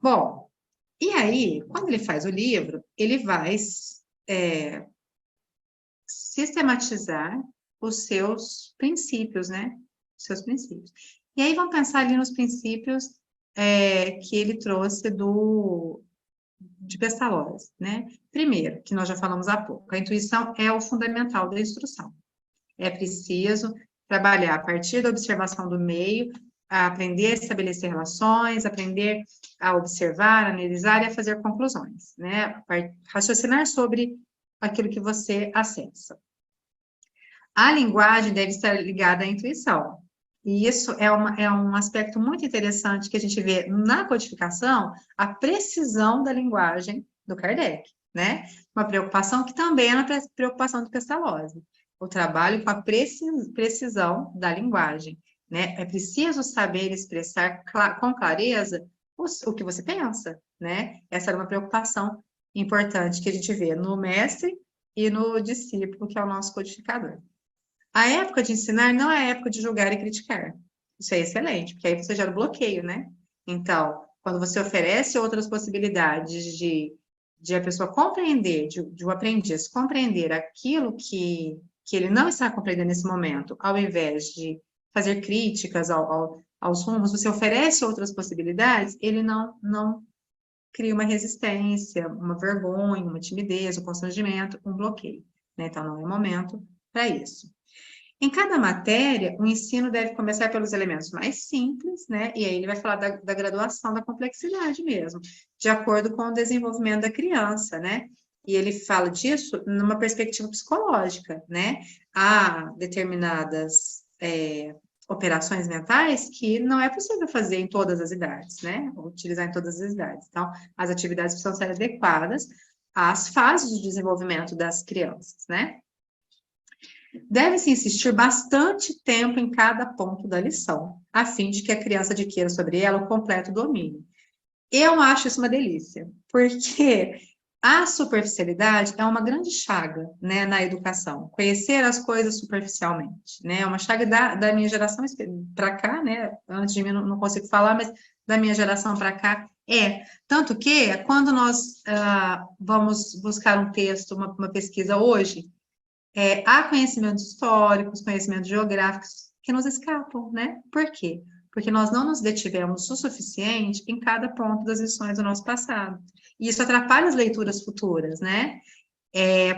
Bom, e aí, quando ele faz o livro, ele vai sistematizar os seus princípios, né? Os seus princípios. E aí, vamos pensar ali nos princípios que ele trouxe de Pestalozzi, né? Primeiro, que nós já falamos há pouco, a intuição é o fundamental da instrução. É preciso trabalhar a partir da observação do meio, a aprender a estabelecer relações, aprender a observar, a analisar e a fazer conclusões, né? Raciocinar sobre aquilo que você acessa. A linguagem deve estar ligada à intuição. E isso é um aspecto muito interessante que a gente vê na codificação, a precisão da linguagem do Kardec, né? Uma preocupação que também é uma preocupação do Pestalozzi. O trabalho com a precisão da linguagem, né? É preciso saber expressar com clareza o que você pensa, né? Essa era uma preocupação importante que a gente vê no mestre e no discípulo, que é o nosso codificador. A época de ensinar não é a época de julgar e criticar. Isso é excelente, porque aí você gera bloqueio, né? Então, quando você oferece outras possibilidades de a pessoa compreender, de o aprendiz compreender aquilo que ele não está compreendendo nesse momento, ao invés de fazer críticas aos rumos, você oferece outras possibilidades, ele não cria uma resistência, uma vergonha, uma timidez, um constrangimento, um bloqueio, né? Então, não é momento para isso. Em cada matéria, o ensino deve começar pelos elementos mais simples, né? E aí ele vai falar da graduação da complexidade mesmo, de acordo com o desenvolvimento da criança, né? E ele fala disso numa perspectiva psicológica, né? Há determinadas operações mentais que não é possível fazer em todas as idades, né? Ou utilizar em todas as idades. Então, as atividades precisam ser adequadas às fases de desenvolvimento das crianças, né? Deve-se insistir bastante tempo em cada ponto da lição, a fim de que a criança adquira sobre ela o completo domínio. Eu acho isso uma delícia, porque a superficialidade é uma grande chaga, né, na educação. Conhecer as coisas superficialmente, né? É uma chaga da minha geração para cá, né? Antes de mim não consigo falar, mas da minha geração para cá tanto que quando nós vamos buscar um texto, uma pesquisa hoje, há conhecimentos históricos, conhecimentos geográficos que nos escapam, né? Por quê? Porque nós não nos detivemos o suficiente em cada ponto das lições do nosso passado. E isso atrapalha as leituras futuras, né?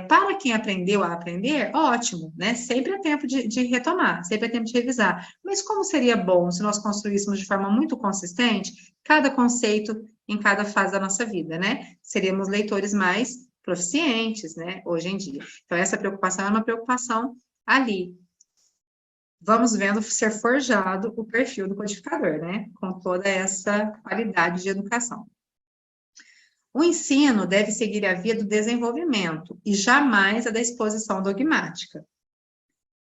Para quem aprendeu a aprender, ótimo, né? Sempre é tempo de retomar, sempre é tempo de revisar. Mas como seria bom se nós construíssemos de forma muito consistente cada conceito em cada fase da nossa vida, né? Seríamos leitores mais proficientes, né, hoje em dia. Então, essa preocupação é uma preocupação ali. Vamos vendo ser forjado o perfil do codificador, né, com toda essa qualidade de educação. O ensino deve seguir a via do desenvolvimento e jamais a da exposição dogmática.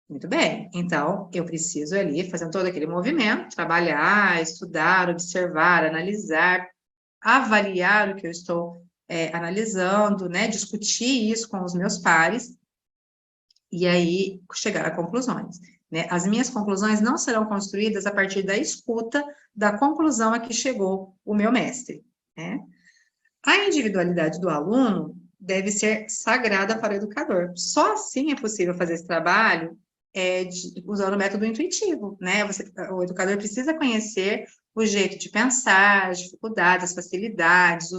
Muito bem, então, eu preciso ali, fazendo todo aquele movimento, trabalhar, estudar, observar, analisar, avaliar o que eu estou analisando, né, discutir isso com os meus pares, e aí chegar a conclusões, né? As minhas conclusões não serão construídas a partir da escuta da conclusão a que chegou o meu mestre, né? A individualidade do aluno deve ser sagrada para o educador. Só assim é possível fazer esse trabalho usando o método intuitivo, né? O educador precisa conhecer o jeito de pensar, as dificuldades, as facilidades,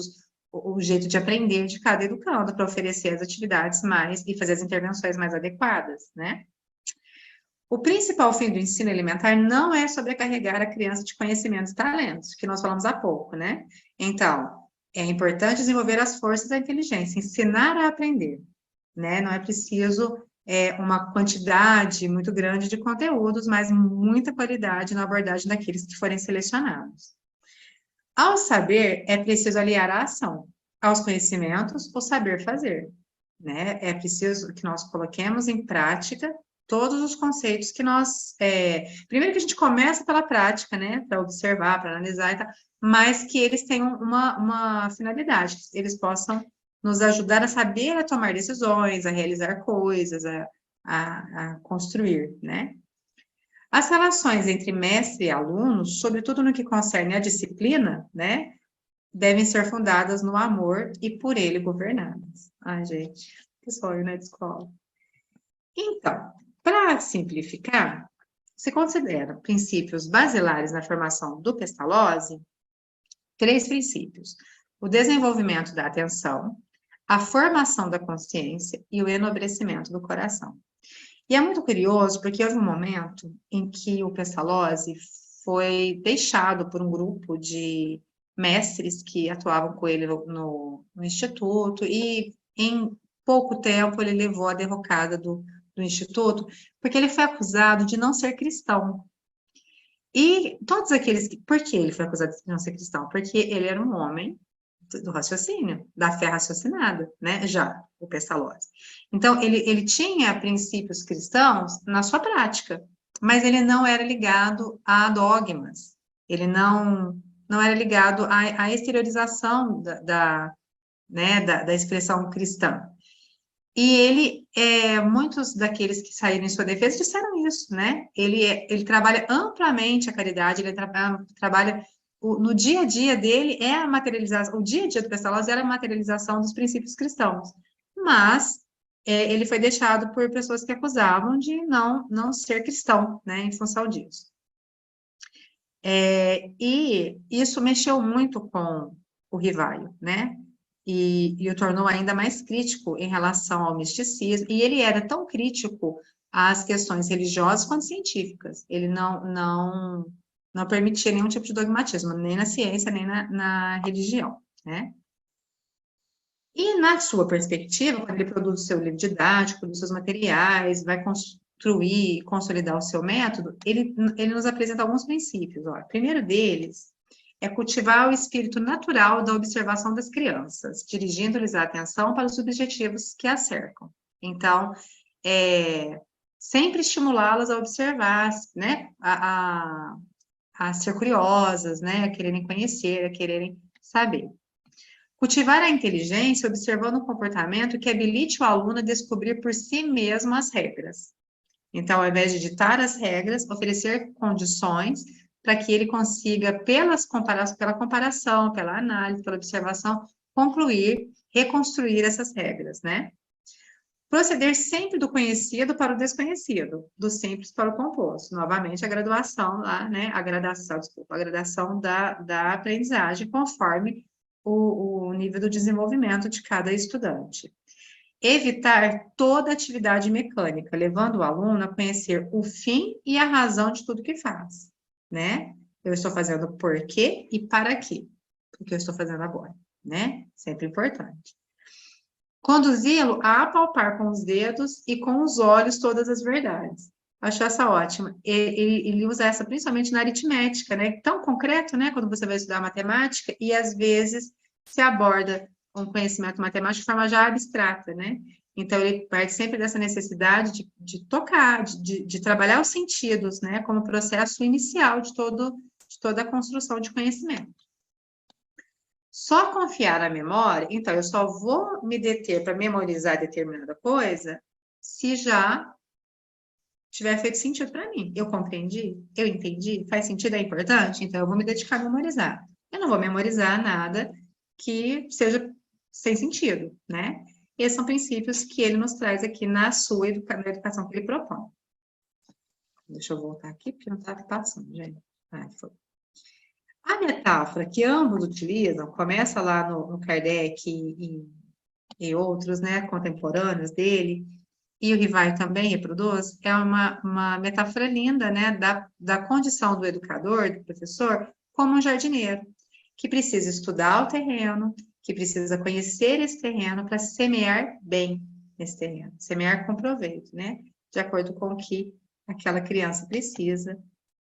o jeito de aprender de cada educando para oferecer as atividades e fazer as intervenções mais adequadas, né? O principal fim do ensino elementar não é sobrecarregar a criança de conhecimentos e talentos, que nós falamos há pouco, né? Então, é importante desenvolver as forças da inteligência, ensinar a aprender, né? Não é preciso uma quantidade muito grande de conteúdos, mas muita qualidade na abordagem daqueles que forem selecionados. Ao saber, é preciso aliar a ação. Aos conhecimentos, o saber fazer, né? É preciso que nós coloquemos em prática todos os conceitos que nós... primeiro que a gente começa pela prática, né? Para observar, para analisar e tal, mas que eles tenham uma finalidade, que eles possam nos ajudar a saber a tomar decisões, a realizar coisas, a construir, né? As relações entre mestre e alunos, sobretudo no que concerne a disciplina, né? Devem ser fundadas no amor e por ele governadas. Ai, gente, que sonho, né, de escola. Então, para simplificar, se considera princípios basilares na formação do Pestalozzi 3 princípios: o desenvolvimento da atenção, a formação da consciência e o enobrecimento do coração. E é muito curioso, porque houve um momento em que o Pestalozzi foi deixado por um grupo de mestres que atuavam com ele no instituto, e em pouco tempo ele levou a derrocada do instituto, porque ele foi acusado de não ser cristão. E todos aqueles que... Por que ele foi acusado de não ser cristão? Porque ele era um homem do raciocínio, da fé raciocinada, né? Já, o Pestalozzi. Então, ele tinha princípios cristãos na sua prática, mas ele não era ligado a dogmas, ele não era ligado à exteriorização da expressão cristã. E muitos daqueles que saíram em sua defesa disseram isso, né? Ele trabalha amplamente a caridade, ele trabalha no dia a dia dele, a materialização, o dia a dia do Pestalozzi era a materialização dos princípios cristãos, mas ele foi deixado por pessoas que acusavam de não ser cristão, né, em função disso. E isso mexeu muito com o Rivaio, né? E o tornou ainda mais crítico em relação ao misticismo, e ele era tão crítico às questões religiosas quanto científicas. Ele não permitia nenhum tipo de dogmatismo, nem na ciência, nem na religião, né? E na sua perspectiva, quando ele produz o seu livro didático, produz seus materiais, vai construir, consolidar o seu método, ele nos apresenta alguns princípios. Ó. O primeiro deles é cultivar o espírito natural da observação das crianças, dirigindo-lhes a atenção para os objetivos que as cercam. Então, sempre estimulá-las a observar, né, a ser curiosas, né, a quererem conhecer, a quererem saber. Cultivar a inteligência observando um comportamento que habilite o aluno a descobrir por si mesmo as regras. Então, ao invés de ditar as regras, oferecer condições para que ele consiga, pela comparação, pela análise, pela observação, concluir, reconstruir essas regras, né? Proceder sempre do conhecido para o desconhecido, do simples para o composto. Novamente, a graduação lá, né? A gradação da aprendizagem, conforme o nível do desenvolvimento de cada estudante. Evitar toda atividade mecânica, levando o aluno a conhecer o fim e a razão de tudo que faz, né? Eu estou fazendo por quê e para quê, o que eu estou fazendo agora, né? Sempre importante. Conduzi-lo a apalpar com os dedos e com os olhos todas as verdades. Acho essa ótima. Ele usa essa principalmente na aritmética, né? Tão concreto, né? Quando você vai estudar matemática, e às vezes se aborda um conhecimento matemático de forma já abstrata, né? Então, ele parte sempre dessa necessidade de tocar, de trabalhar os sentidos, né? Como processo inicial de toda a construção de conhecimento. Só confiar na memória, então, eu só vou me deter para memorizar determinada coisa se já tiver feito sentido para mim. Eu compreendi? Eu entendi? Faz sentido? É importante? Então, eu vou me dedicar a memorizar. Eu não vou memorizar nada que seja sem sentido, né? Esses são princípios que ele nos traz aqui na sua na educação que ele propõe. Deixa eu voltar aqui, porque não estava passando, gente. Foi. A metáfora que ambos utilizam, começa lá no Kardec e outros, né, contemporâneos dele, e o Rivaio também reproduz, é uma metáfora linda, né, da condição do educador, do professor, como um jardineiro, que precisa estudar o terreno, que precisa conhecer esse terreno para semear bem nesse terreno, semear com proveito, né, de acordo com o que aquela criança precisa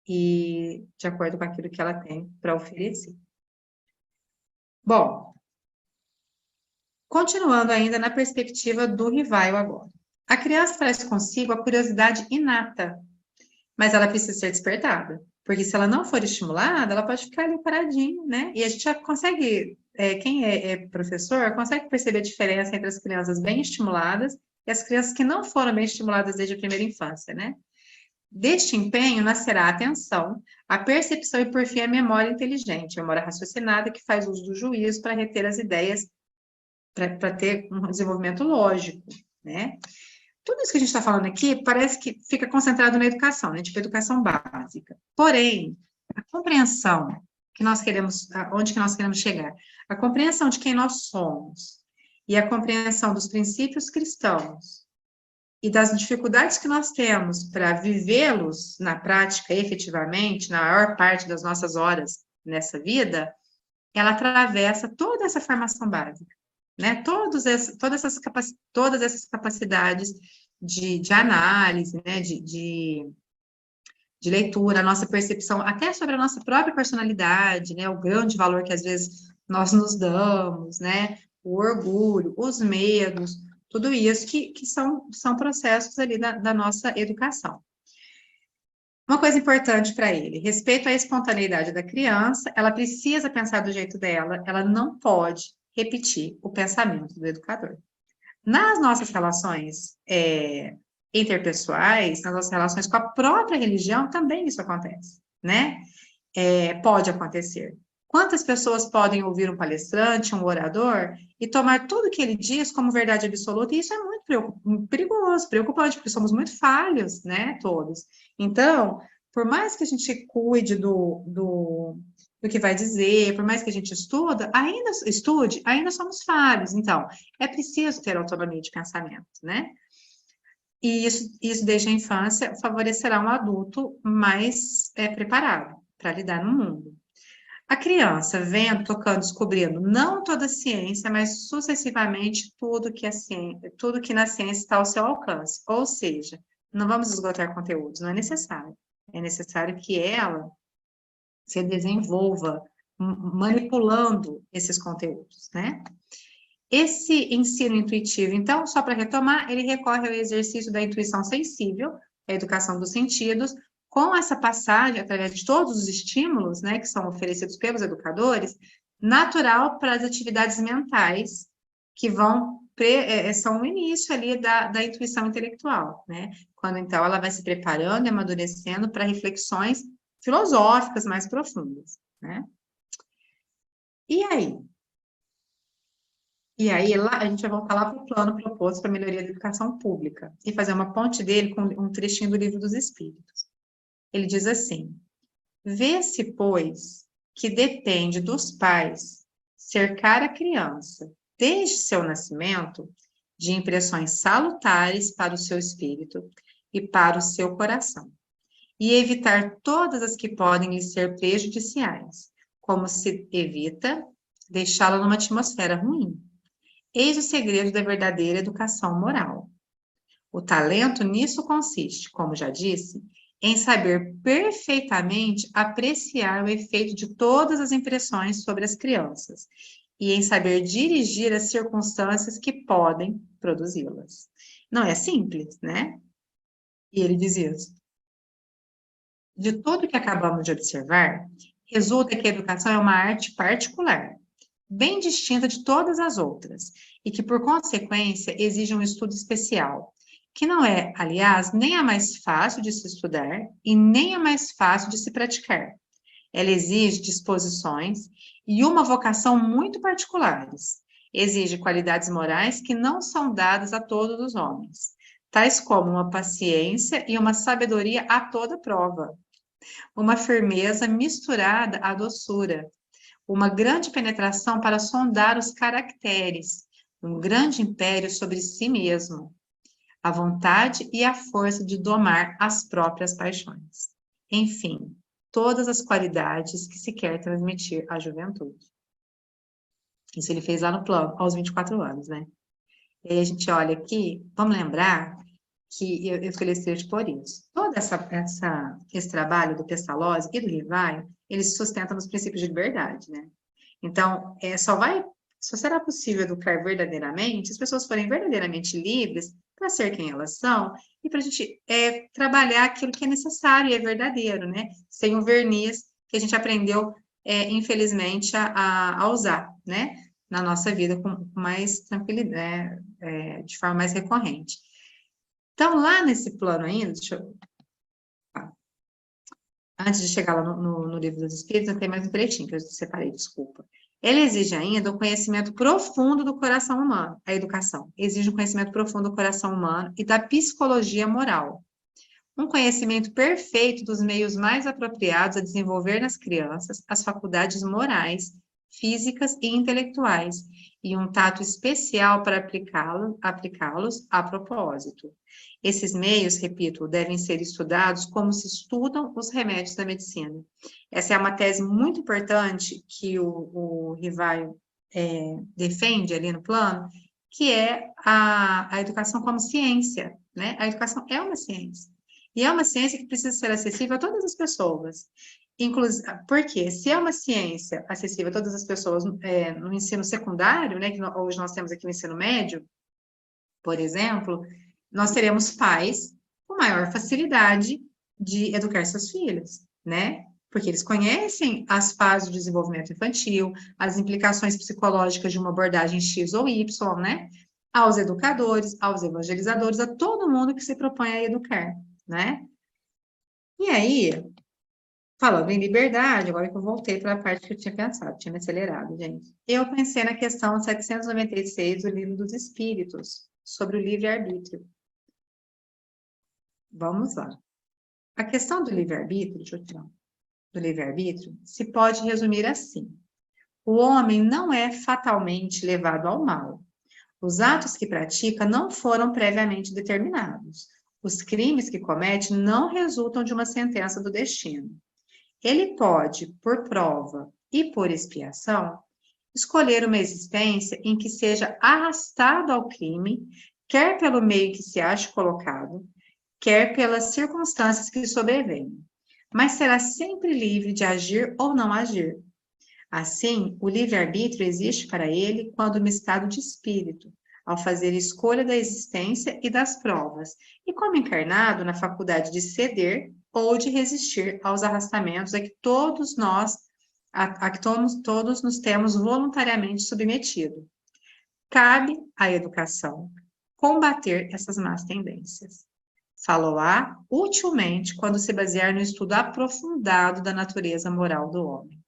e de acordo com aquilo que ela tem para oferecer. Bom, continuando ainda na perspectiva do Rivaio agora. A criança traz consigo a curiosidade inata, mas ela precisa ser despertada, porque se ela não for estimulada, ela pode ficar ali paradinha, né? E a gente já consegue, quem é professor, consegue perceber a diferença entre as crianças bem estimuladas e as crianças que não foram bem estimuladas desde a primeira infância, né? Deste empenho nascerá a atenção, a percepção e, por fim, a memória inteligente, a memória raciocinada que faz uso do juízo para reter as ideias, para ter um desenvolvimento lógico, né? Tudo isso que a gente está falando aqui parece que fica concentrado na educação, né? Tipo, educação básica. Porém, a compreensão que nós queremos, onde que nós queremos chegar, a compreensão de quem nós somos e a compreensão dos princípios cristãos e das dificuldades que nós temos para vivê-los na prática, efetivamente, na maior parte das nossas horas nessa vida, ela atravessa toda essa formação básica, né? Todas essas capacidades de análise, né? de leitura, a nossa percepção, até sobre a nossa própria personalidade, né? O grande valor que às vezes nós nos damos, né? O orgulho, os medos, tudo isso que são processos ali da nossa educação. Uma coisa importante para ele, respeito à espontaneidade da criança, ela precisa pensar do jeito dela, ela não pode repetir o pensamento do educador. Nas nossas relações interpessoais, nas nossas relações com a própria religião, também isso acontece, né? Pode acontecer. Quantas pessoas podem ouvir um palestrante, um orador, e tomar tudo que ele diz como verdade absoluta? E isso é muito perigoso, preocupante, porque somos muito falhos, né, todos. Então, por mais que a gente cuide do que vai dizer, por mais que a gente estude, ainda somos falhos. Então, é preciso ter autonomia de pensamento, né? E isso desde a infância favorecerá um adulto mais preparado para lidar no mundo. A criança vendo, tocando, descobrindo não toda a ciência, mas sucessivamente tudo que na ciência está ao seu alcance. Ou seja, não vamos esgotar conteúdos, não é necessário. É necessário que ela se desenvolva manipulando esses conteúdos, né? Esse ensino intuitivo, então, só para retomar, ele recorre ao exercício da intuição sensível, a educação dos sentidos, com essa passagem, através de todos os estímulos, né, que são oferecidos pelos educadores, natural para as atividades mentais, que são o início ali da intuição intelectual, né? Quando, então, ela vai se preparando e amadurecendo para reflexões filosóficas mais profundas, né? E aí, lá, a gente vai voltar lá para o plano proposto para a melhoria da educação pública e fazer uma ponte dele com um trechinho do Livro dos Espíritos. Ele diz assim: vê-se, pois, que depende dos pais cercar a criança, desde seu nascimento, de impressões salutares para o seu espírito e para o seu coração, e evitar todas as que podem lhe ser prejudiciais, como se evita deixá-la numa atmosfera ruim. Eis o segredo da verdadeira educação moral. O talento nisso consiste, como já disse, em saber perfeitamente apreciar o efeito de todas as impressões sobre as crianças e em saber dirigir as circunstâncias que podem produzi-las. Não é simples, né? E ele diz isso. De tudo que acabamos de observar, resulta que a educação é uma arte particular, bem distinta de todas as outras, e que, por consequência, exige um estudo especial, que não é, aliás, nem a mais fácil de se estudar e nem a mais fácil de se praticar. Ela exige disposições e uma vocação muito particulares. Exige qualidades morais que não são dadas a todos os homens, tais como uma paciência e uma sabedoria a toda prova, uma firmeza misturada à doçura, uma grande penetração para sondar os caracteres, um grande império sobre si mesmo, a vontade e a força de domar as próprias paixões. Enfim, todas as qualidades que se quer transmitir à juventude. Isso ele fez lá no plano, aos 24 anos, né? E aí a gente olha aqui, vamos lembrar que eu escolhi esse trecho por isso. Todo esse trabalho do Pestalozzi e do Rivaio, ele se sustenta nos princípios de liberdade, né? Então, só será possível educar verdadeiramente se as pessoas forem verdadeiramente livres para ser quem elas são e para a gente trabalhar aquilo que é necessário e é verdadeiro, né? Sem o verniz que a gente aprendeu, infelizmente, a usar, né? Na nossa vida com mais tranquilidade, de forma mais recorrente. Então, lá nesse plano ainda, antes de chegar lá no Livro dos Espíritos, tem mais um trechinho que eu separei, desculpa. Ele exige ainda um conhecimento profundo do coração humano, a educação. Exige um conhecimento profundo do coração humano e da psicologia moral. Um conhecimento perfeito dos meios mais apropriados a desenvolver nas crianças as faculdades morais, físicas e intelectuais, e um tato especial para aplicá-los a propósito. Esses meios, repito, devem ser estudados como se estudam os remédios da medicina. Essa é uma tese muito importante que o Rivaio defende ali no plano, que é a educação como ciência, né? A educação é uma ciência. E é uma ciência que precisa ser acessível a todas as pessoas. Porque se é uma ciência acessível a todas as pessoas no ensino secundário, né, que hoje nós temos aqui o ensino médio, por exemplo, nós teremos pais com maior facilidade de educar seus filhos, né? Porque eles conhecem as fases do desenvolvimento infantil, as implicações psicológicas de uma abordagem X ou Y, né? Aos educadores, aos evangelizadores, a todo mundo que se propõe a educar, né? E aí, falando em liberdade, agora que eu voltei para a parte que eu tinha pensado, tinha me acelerado, gente. Eu pensei na questão 796 do Livro dos Espíritos, sobre o livre-arbítrio. Vamos lá. A questão do livre-arbítrio, deixa eu tirar, do livre-arbítrio, se pode resumir assim. O homem não é fatalmente levado ao mal. Os atos que pratica não foram previamente determinados. Os crimes que comete não resultam de uma sentença do destino. Ele pode, por prova e por expiação, escolher uma existência em que seja arrastado ao crime, quer pelo meio que se ache colocado, quer pelas circunstâncias que sobrevêm, mas será sempre livre de agir ou não agir. Assim, o livre-arbítrio existe para ele quando no estado de espírito, ao fazer escolha da existência e das provas, e como encarnado na faculdade de ceder ou de resistir aos arrastamentos a que todos nos temos voluntariamente submetido. Cabe à educação combater essas más tendências. Falou-á utilmente quando se basear no estudo aprofundado da natureza moral do homem.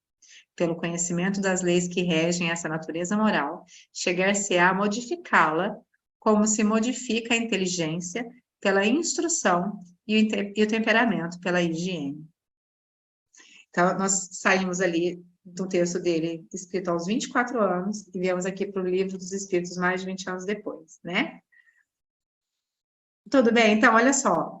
Pelo conhecimento das leis que regem essa natureza moral, chegar-se-á a modificá-la, como se modifica a inteligência pela instrução e o temperamento pela higiene. Então, nós saímos ali do texto dele, escrito aos 24 anos, e viemos aqui para o Livro dos Espíritos mais de 20 anos depois, né? Tudo bem? Então, olha só.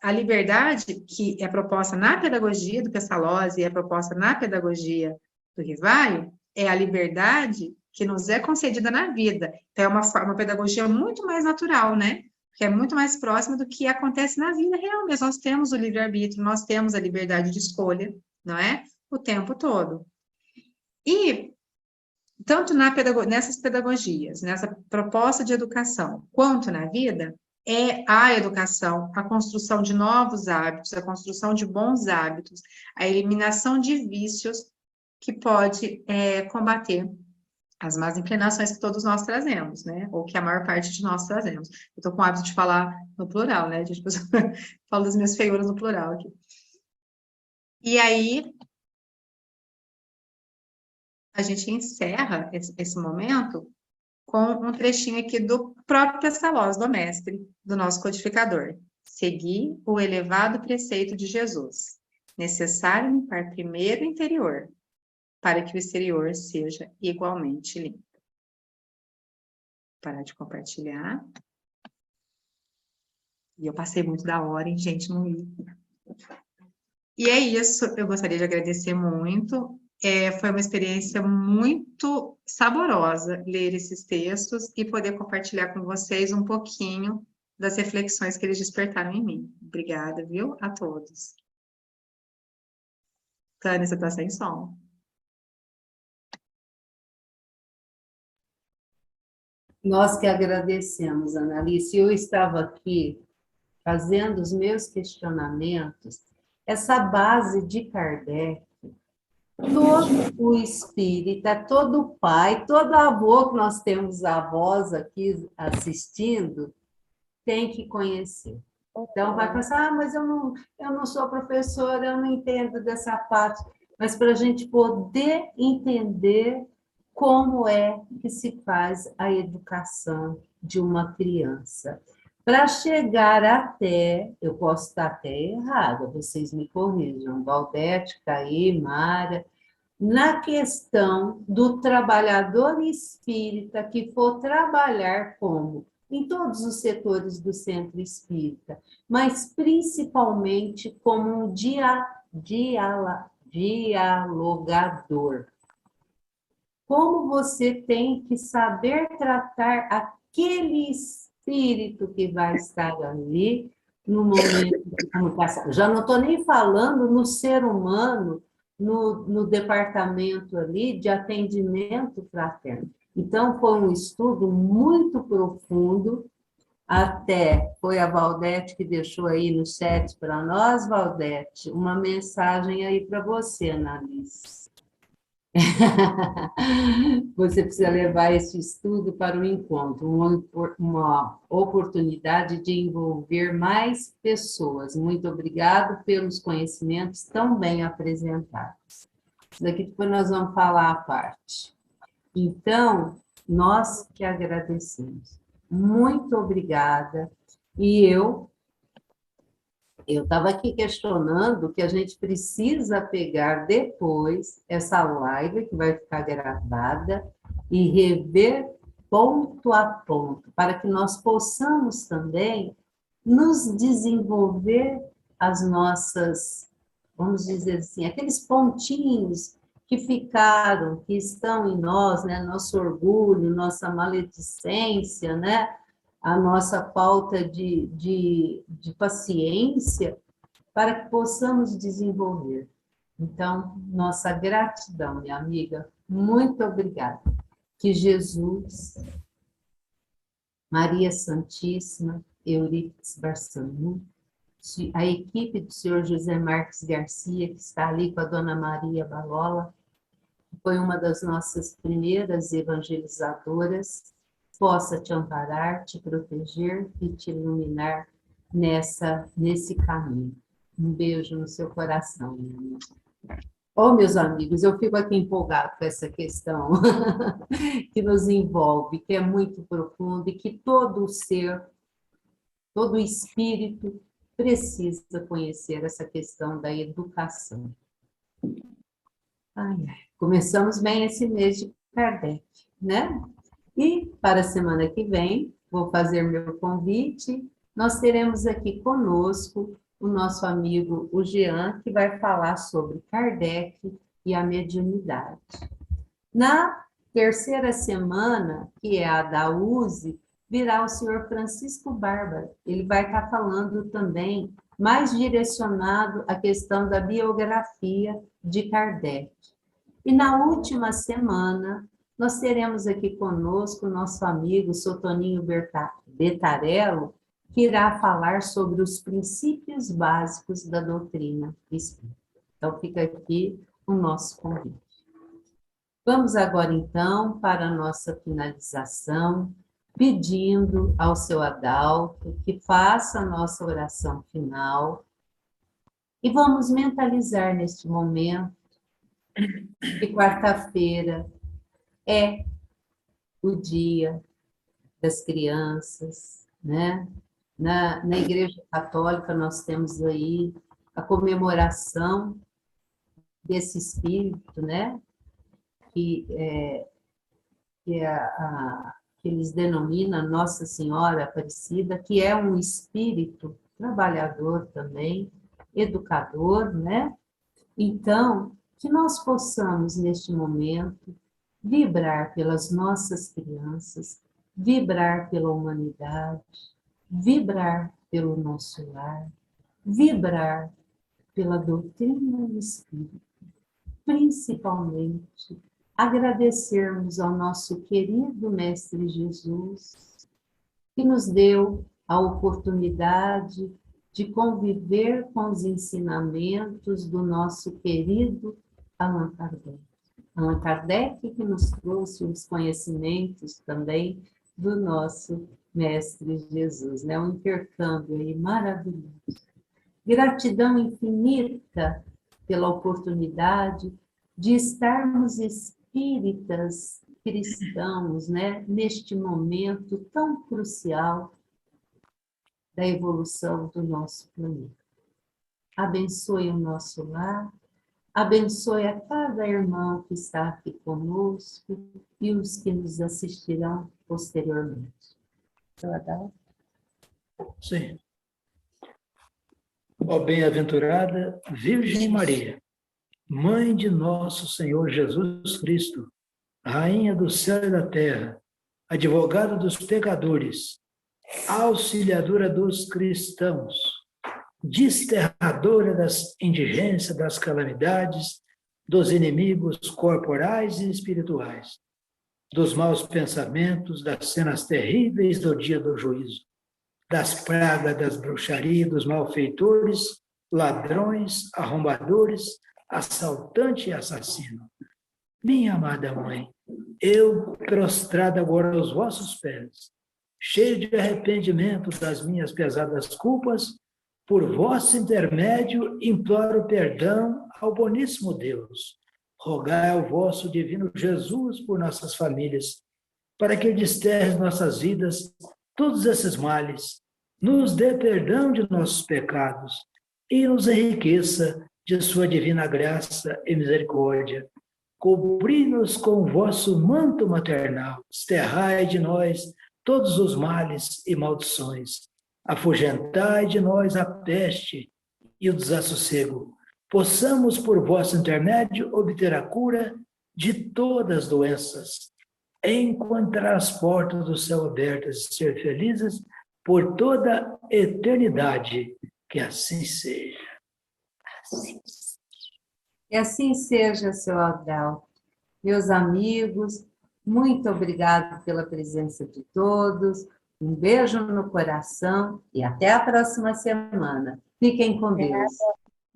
A liberdade que é proposta na pedagogia do Pestalozzi e é proposta na pedagogia do Rivaio, é a liberdade que nos é concedida na vida. Então, é uma pedagogia muito mais natural, né? Que é muito mais próxima do que acontece na vida real mesmo. Nós temos o livre-arbítrio, nós temos a liberdade de escolha, não é? O tempo todo. E, tanto nessas pedagogias, nessa proposta de educação, quanto na vida, é a educação, a construção de novos hábitos, a construção de bons hábitos, a eliminação de vícios que pode combater as más inclinações que todos nós trazemos, né? Ou que a maior parte de nós trazemos. Eu estou com o hábito de falar no plural, né? Tipo, falo das minhas feiuras no plural aqui. E aí, a gente encerra esse momento com um trechinho aqui do próprio Pestalozzi, do mestre, do nosso codificador. Seguir o elevado preceito de Jesus. Necessário limpar primeiro o interior, para que o exterior seja igualmente limpo. Parar de compartilhar. E eu passei muito da hora, hein, gente? Não li. E é isso, eu gostaria de agradecer muito. Foi uma experiência muito saborosa ler esses textos e poder compartilhar com vocês um pouquinho das reflexões que eles despertaram em mim. Obrigada, viu? A todos. Tânia, você está sem som. Nós que agradecemos, Analice. Eu estava aqui fazendo os meus questionamentos, essa base de Kardec, todo o espírita, todo o pai, todo avô que nós temos avós aqui assistindo, tem que conhecer. Então, vai pensar, mas eu não sou professora, eu não entendo dessa parte. Mas para a gente poder entender como é que se faz a educação de uma criança. Para chegar até, eu posso estar até errada, vocês me corrijam, Valdete, Caí, Mara, na questão do trabalhador espírita que for trabalhar como em todos os setores do centro espírita, mas principalmente como um dialogador. Como você tem que saber tratar aquele espírito que vai estar ali no momento de comunicação. Já não estou nem falando no ser humano, no departamento ali de atendimento fraterno. Então, foi um estudo muito profundo, até foi a Valdete que deixou aí no chat para nós, Valdete, uma mensagem aí para você, Analice. Você precisa levar esse estudo para o encontro, uma oportunidade de envolver mais pessoas. Muito obrigado pelos conhecimentos tão bem apresentados. Isso daqui depois nós vamos falar à parte. Então, nós que agradecemos. Muito obrigada. E eu estava aqui questionando que a gente precisa pegar depois essa live, que vai ficar gravada, e rever ponto a ponto, para que nós possamos também nos desenvolver as nossas, vamos dizer assim, aqueles pontinhos que ficaram, que estão em nós, né? Nosso orgulho, nossa maledicência, né? A nossa falta de paciência, para que possamos desenvolver. Então, nossa gratidão, minha amiga, muito obrigada. Que Jesus, Maria Santíssima, Eurípides Barçanu, a equipe do senhor José Marques Garcia, que está ali com a dona Maria Balola, que foi uma das nossas primeiras evangelizadoras, possa te amparar, te proteger e te iluminar nesse caminho. Um beijo no seu coração, minha amiga. Oh, meus amigos, eu fico aqui empolgado com essa questão que nos envolve, que é muito profunda e que todo ser, todo espírito precisa conhecer essa questão da educação. Começamos bem esse mês de Kardec, né? E para a semana que vem, vou fazer meu convite, nós teremos aqui conosco o nosso amigo, o Jean, que vai falar sobre Kardec e a mediunidade. Na terceira semana, que é a da USE, virá o senhor Francisco Bárbara. Ele vai estar falando também, mais direcionado à questão da biografia de Kardec. E na última semana, nós teremos aqui conosco o nosso amigo Sotoninho Betarello, que irá falar sobre os princípios básicos da doutrina espírita. Então, fica aqui o nosso convite. Vamos agora, então, para a nossa finalização, pedindo ao seu Adalto que faça a nossa oração final e vamos mentalizar neste momento E quarta-feira é o dia das crianças, né? Na Igreja Católica nós temos aí a comemoração desse espírito, né? Que que eles denominam Nossa Senhora Aparecida, que é um espírito trabalhador também, educador, né? Então, que nós possamos, neste momento, vibrar pelas nossas crianças, vibrar pela humanidade, vibrar pelo nosso lar, vibrar pela doutrina do Espírito, principalmente agradecermos ao nosso querido Mestre Jesus, que nos deu a oportunidade de conviver com os ensinamentos do nosso querido Allan Kardec. Allan Kardec que nos trouxe os conhecimentos também do nosso Mestre Jesus, né? Um intercâmbio aí maravilhoso. Gratidão infinita pela oportunidade de estarmos espíritas cristãos, né? Neste momento tão crucial da evolução do nosso planeta. Abençoe o nosso lar, abençoe a cada irmão que está aqui conosco e os que nos assistirão posteriormente. Seu Adalto? Sim. Ó bem-aventurada Virgem Maria, Mãe de nosso Senhor Jesus Cristo, Rainha do céu e da terra, advogada dos pecadores, auxiliadora dos cristãos, desterradora das indigências, das calamidades, dos inimigos corporais e espirituais, dos maus pensamentos, das cenas terríveis do dia do juízo, das pragas, das bruxarias, dos malfeitores, ladrões, arrombadores, assaltante e assassino. Minha amada Mãe, eu, prostrado agora aos vossos pés, cheio de arrependimento das minhas pesadas culpas, por vosso intermédio imploro perdão ao boníssimo Deus. Rogai ao vosso divino Jesus por nossas famílias, para que desterre nossas vidas todos esses males, nos dê perdão de nossos pecados e nos enriqueça de sua divina graça e misericórdia. Cobri-nos com o vosso manto maternal, desterrai de nós todos os males e maldições, afugentai de nós a peste e o desassossego, possamos por vosso intermédio obter a cura de todas as doenças, encontrar as portas do céu abertas e ser felizes por toda a eternidade. Que assim seja. Assim seja. E assim seja, seu Adalto. Meus amigos, muito obrigado pela presença de todos. Um beijo no coração e até a próxima semana. Fiquem com Deus.